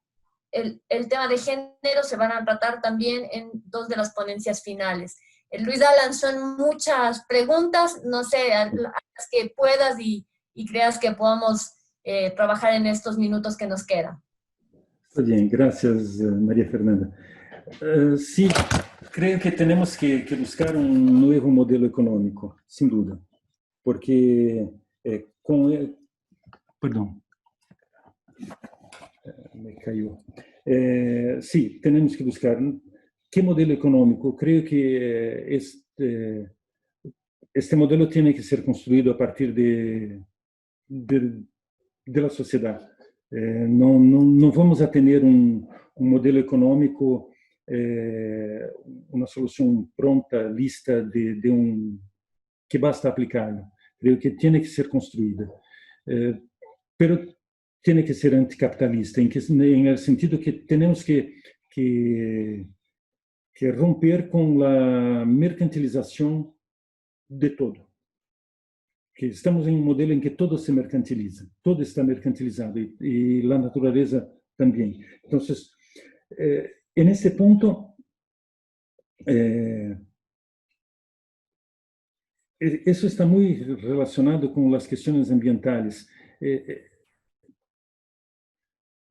género se van a tratar también en 2 de las ponencias finales. Luis Alan, son muchas preguntas, no sé, a las que puedas y creas que podamos trabajar en estos minutos que nos quedan. Está bien, gracias María Fernanda. Sí, creo que tenemos que buscar un nuevo modelo económico, sin duda, porque perdón, me cayó. Sí, tenemos que buscar qué modelo económico. Creo que este modelo tiene que ser construido a partir de la sociedad. No vamos a tener un modelo económico, una solución pronta, lista, que basta aplicarla. Creo que tiene que ser construida. Pero tiene que ser anticapitalista, en el sentido que tenemos que romper con la mercantilización de todo. Que estamos em um modelo em que todo se mercantiliza, todo está mercantilizado e a natureza também. Então, nesse ponto, isso está muito relacionado com as questões ambientais.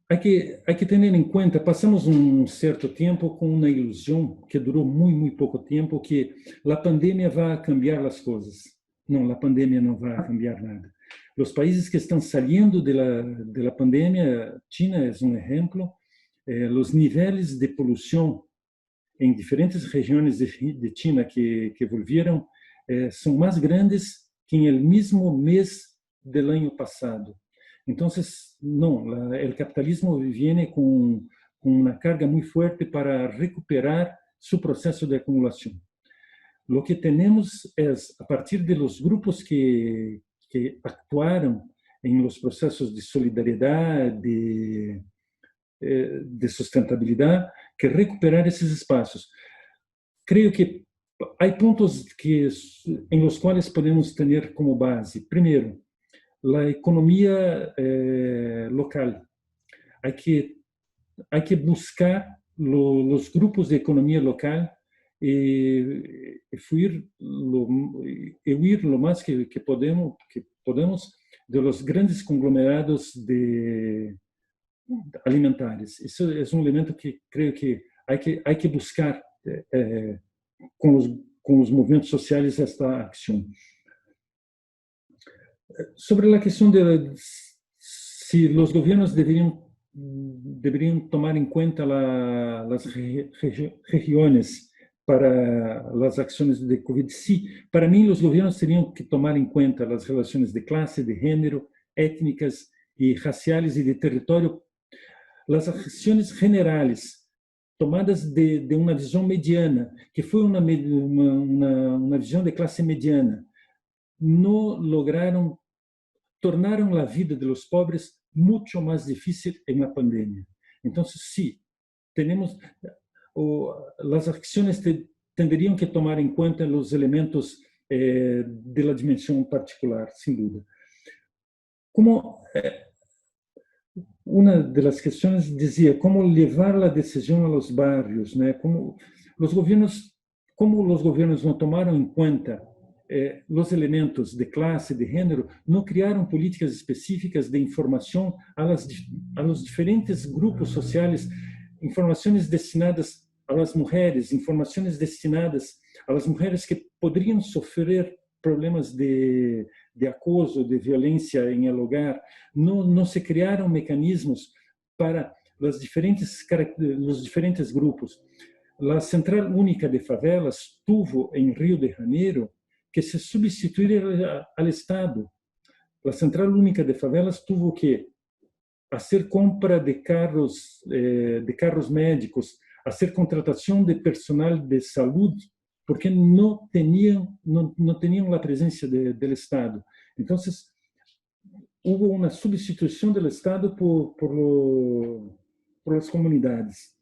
Há que ter em conta, passamos um certo tempo com uma ilusão que durou muito pouco tempo, que a pandemia vai cambiar as coisas. Não, a pandemia não vai cambiar nada. Os países que estão saindo da pandemia, China é um exemplo, os níveis de poluição em diferentes regiões de China que volvieron são mais grandes que em el mesmo mês do ano passado. Então, não, o capitalismo vem com uma carga muito forte para recuperar seu processo de acumulação. Lo que temos é, a partir de los grupos que actuaram em los processos de solidariedade, de sustentabilidade, que recuperar esses espaços. Creio que há pontos em los quais podemos ter como base. Primeiro, a economia local. Há que buscar os grupos de economia local e ir lo mais que podemos de los grandes conglomerados alimentares. Isso é um elemento que creio que há que buscar com os movimentos sociais esta ação. Sobre a questão de se os governos deveriam tomar em conta as regiões para as ações de Covid. Sim, para mim, os governos teriam que tomar em conta as relações de classe, de gênero, étnicas e raciais e de território, as ações generais tomadas de uma visão mediana, que foi uma visão de classe mediana, não lograram, tornaram a vida de los pobres muito mais difícil em uma pandemia. Então, sim, temos as ações tenderiam que tomar em conta os elementos da dimensão particular, sem dúvida. Como uma das questões dizia como levar a decisão aos bairros, né? Como os governos não tomaram em conta os elementos de classe, de gênero, não criaram políticas específicas de informação aos diferentes grupos sociais, informações destinadas às mulheres, informações destinadas às mulheres que poderiam sofrer problemas de acoso, de violência em el hogar. Não se criaram mecanismos para os diferentes grupos. A Central Única de Favelas tuvo em Rio de Janeiro que se substituir ao Estado. A Central Única de Favelas tuvo que fazer compra de carros médicos, fazer contratação de personal de saúde, porque não tinham a presença do Estado. Então, houve uma substituição do Estado por as comunidades.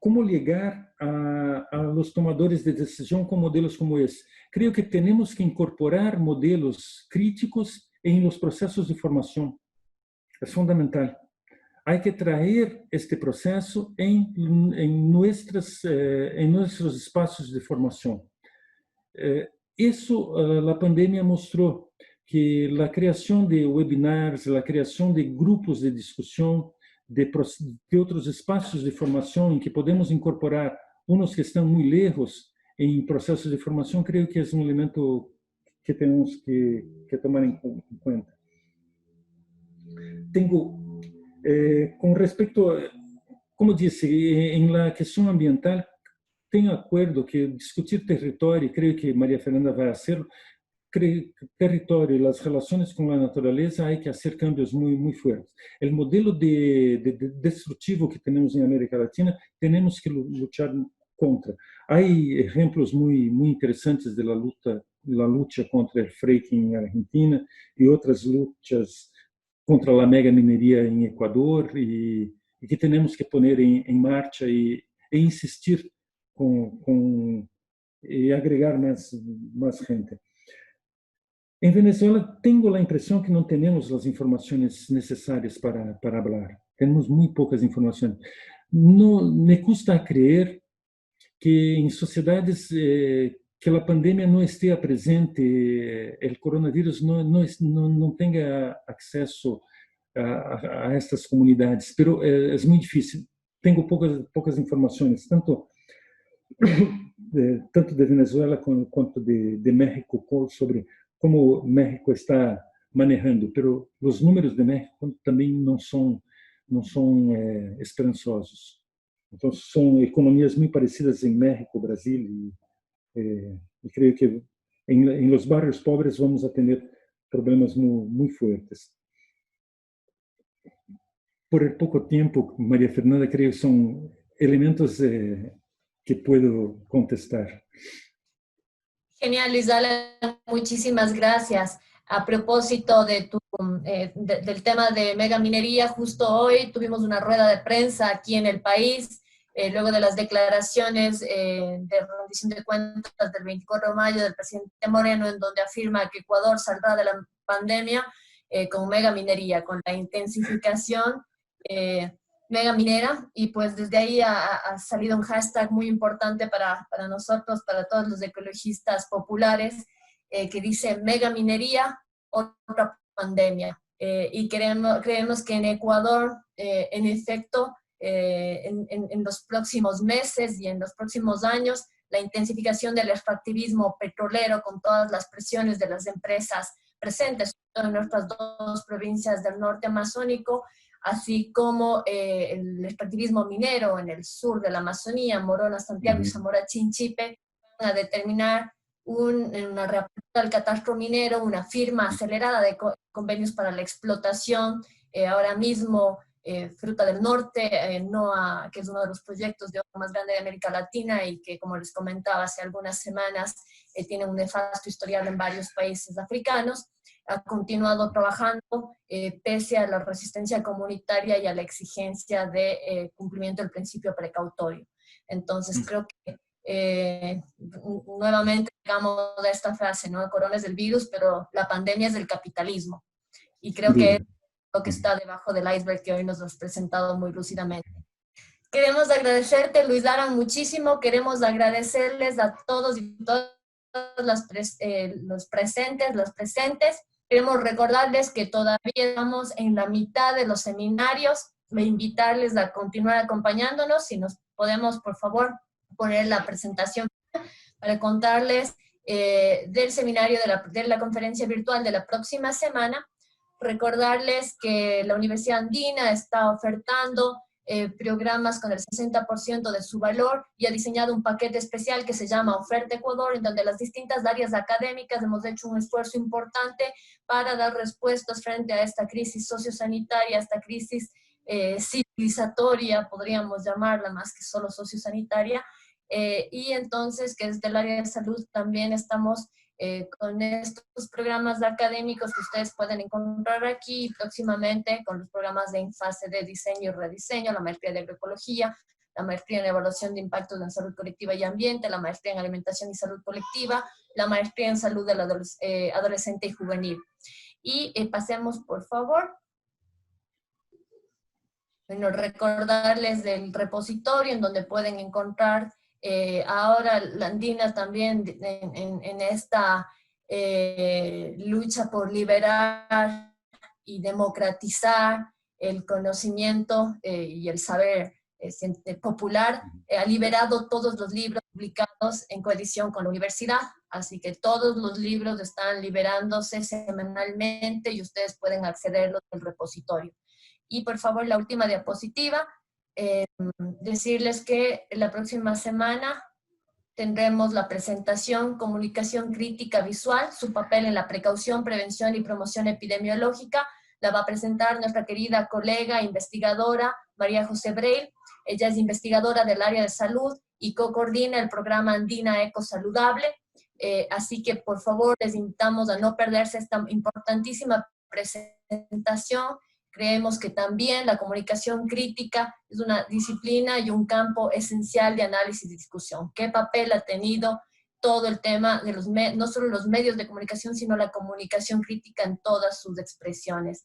Como ligar a los tomadores de decisão com modelos como esse? Creio que temos que incorporar modelos críticos em los processos de formação. É fundamental. Há que trazer este processo em nossos espaços de formação. Isso a pandemia mostrou, que a criação de webinars, a criação de grupos de discussão, de outros espaços de formação em que podemos incorporar uns que estão muito lejos em processos de formação, creio que é um elemento que temos que tomar em conta. Com respeito, como disse, em la questão ambiental, tenho acordo que discutir território, creio que Maria Fernanda vai fazer, território e as relações com a natureza, há que fazer cambios muito fortes. O modelo de destrutivo que temos em América Latina, temos que lutar contra. Há exemplos muito interessantes da luta contra o fracking em Argentina e outras lutas contra a mega mineria em Equador e que temos que pôr em marcha e insistir com y agregar más gente. En Venezuela tengo la impresión que no tenemos las informaciones necesarias para hablar. Tenemos muy pocas informaciones. No, me cuesta creer que en sociedades que la pandemia no esté presente, el coronavirus no tenga acceso a estas comunidades, pero es muy difícil. Tengo pocas informaciones, tanto de Venezuela quanto de México, sobre como México está manejando, pero os números de México também não são esperançosos. Então, são economias muito parecidas em México, Brasil, e creio que em los barrios pobres vamos a ter problemas muito fortes. Por el pouco tempo, María Fernanda, creio que são elementos que puedo contestar. Genial, Luis Alan, muchísimas gracias. A propósito del tema de megaminería, justo hoy tuvimos una rueda de prensa aquí en el país, luego de las declaraciones de rendición de cuentas del 24 de mayo del presidente Moreno, en donde afirma que Ecuador saldrá de la pandemia con megaminería, con la intensificación mega minera, y pues desde ahí ha salido un hashtag muy importante para nosotros, para todos los ecologistas populares, que dice mega minería, otra pandemia. Y creemos que en Ecuador, en efecto, en los próximos meses y en los próximos años, la intensificación del extractivismo petrolero con todas las presiones de las empresas presentes en nuestras dos provincias del norte amazónico, así como el extractivismo minero en el sur de la Amazonía, Morona, Santiago y Zamora Chinchipe, van a determinar una reapertura del catastro minero, una firma acelerada de convenios para la explotación. Ahora mismo, Fruta del Norte, que es uno de los proyectos de oro más grande de América Latina y que, como les comentaba hace algunas semanas, tiene un nefasto historial en varios países africanos, ha continuado trabajando pese a la resistencia comunitaria y a la exigencia de cumplimiento del principio precautorio. Entonces creo que nuevamente digamos de esta frase, ¿no? El corona es del virus, pero la pandemia es del capitalismo. Y creo que es lo que está debajo del iceberg que hoy nos has presentado muy lúcidamente. Queremos agradecerte, Luis Alan, muchísimo. Queremos agradecerles a todos y todas los presentes, los presentes. Queremos recordarles que todavía estamos en la mitad de los seminarios, e invitarles a continuar acompañándonos. Si nos podemos, por favor, poner la presentación para contarles del seminario de la conferencia virtual de la próxima semana. Recordarles que la Universidad Andina está ofertando programas con el 60% de su valor y ha diseñado un paquete especial que se llama Oferta Ecuador, en donde las distintas áreas académicas hemos hecho un esfuerzo importante para dar respuestas frente a esta crisis sociosanitaria, esta crisis civilizatoria, podríamos llamarla más que solo sociosanitaria, y entonces que desde el área de salud también estamos con estos programas académicos que ustedes pueden encontrar aquí y próximamente con los programas en fase de diseño y rediseño, la maestría de agroecología, la maestría en evaluación de impactos en salud colectiva y ambiente, la maestría en alimentación y salud colectiva, la maestría en salud del adolescente y juvenil. Y pasemos, por favor. Bueno, recordarles del repositorio en donde pueden encontrar ahora la Andina también en esta lucha por liberar y democratizar el conocimiento y el saber popular, ha liberado todos los libros publicados en coedición con la universidad, así que todos los libros están liberándose semanalmente y ustedes pueden accederlos al repositorio. Y por favor, la última diapositiva. Decirles que la próxima semana tendremos la presentación Comunicación Crítica Visual, su papel en la precaución, prevención y promoción epidemiológica. La va a presentar nuestra querida colega investigadora María José Breil. Ella es investigadora del área de salud y co-coordina el programa Andina Eco Saludable. Así que por favor les invitamos a no perderse esta importantísima presentación. Creemos que también la comunicación crítica es una disciplina y un campo esencial de análisis y discusión. ¿Qué papel ha tenido todo el tema de no solo los medios de comunicación, sino la comunicación crítica en todas sus expresiones.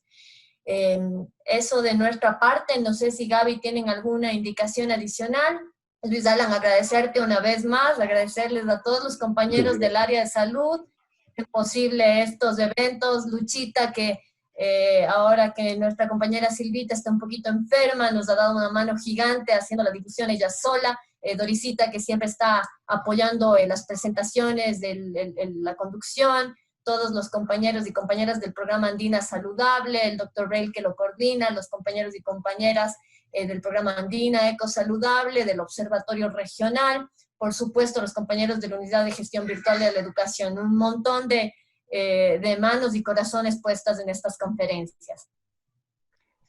Eso de nuestra parte. No sé si Gaby tienen alguna indicación adicional. Luis Alan, agradecerte una vez más, agradecerles a todos los compañeros del área de salud, es posible estos eventos. Luchita, que ahora que nuestra compañera Silvita está un poquito enferma, nos ha dado una mano gigante haciendo la difusión ella sola. Dorisita, que siempre está apoyando en las presentaciones, la conducción, todos los compañeros y compañeras del programa Andina Saludable, el doctor Braille, que lo coordina, los compañeros y compañeras del programa Andina Eco Saludable, del Observatorio Regional, por supuesto los compañeros de la Unidad de Gestión Virtual de la Educación, un montón de manos y corazones puestas en estas conferencias.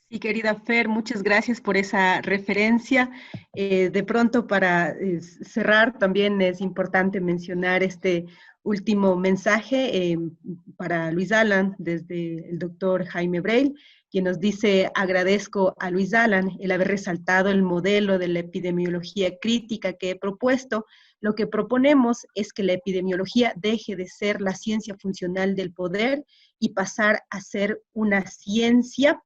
Sí, querida Fer, muchas gracias por esa referencia. De pronto, para cerrar, también es importante mencionar este último mensaje para Luis Alan, desde el doctor Jaime Braille, quien nos dice: agradezco a Luis Alan el haber resaltado el modelo de la epidemiología crítica que he propuesto. Lo que proponemos es que la epidemiología deje de ser la ciencia funcional del poder y pasar a ser una ciencia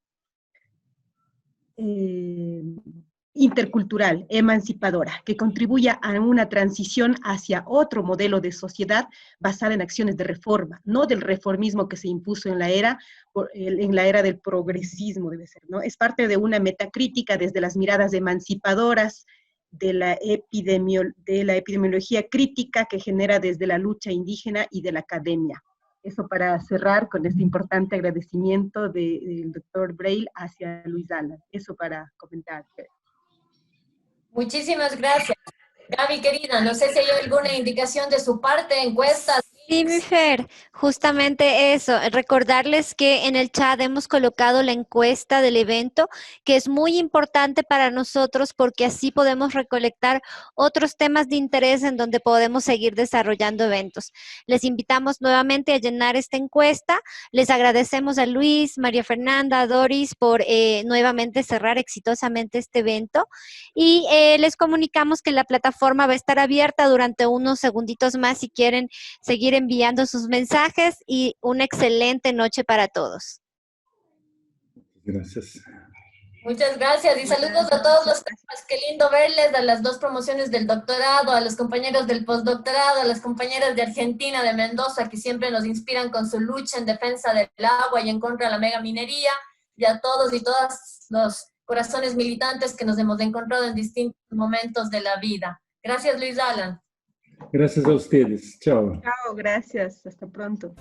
intercultural, emancipadora, que contribuya a una transición hacia otro modelo de sociedad basada en acciones de reforma, no del reformismo que se impuso en la era del progresismo, debe ser, ¿no? Es parte de una metacrítica desde las miradas emancipadoras de la epidemiología crítica que genera desde la lucha indígena y de la academia. Eso para cerrar con este importante agradecimiento del doctor Braille hacia Luis Alan. Eso para comentar. Muchísimas gracias. Gaby, querida, no sé si hay alguna indicación de su parte, encuestas. Sí, mi Fer, justamente eso, recordarles que en el chat hemos colocado la encuesta del evento, que es muy importante para nosotros porque así podemos recolectar otros temas de interés en donde podemos seguir desarrollando eventos. Les invitamos nuevamente a llenar esta encuesta. Les agradecemos a Luis, María Fernanda, a Doris por nuevamente cerrar exitosamente este evento y les comunicamos que la plataforma va a estar abierta durante unos segunditos más si quieren seguir enviando sus mensajes, y una excelente noche para todos. Gracias. Muchas gracias y saludos a todos los temas. Qué lindo verles, a las dos promociones del doctorado, a los compañeros del postdoctorado, a las compañeras de Argentina, de Mendoza, que siempre nos inspiran con su lucha en defensa del agua y en contra de la megaminería, y a todos y todas los corazones militantes que nos hemos encontrado en distintos momentos de la vida. Gracias, Luis Alan. Gracias a ustedes. Chao. Chao, gracias. Hasta pronto.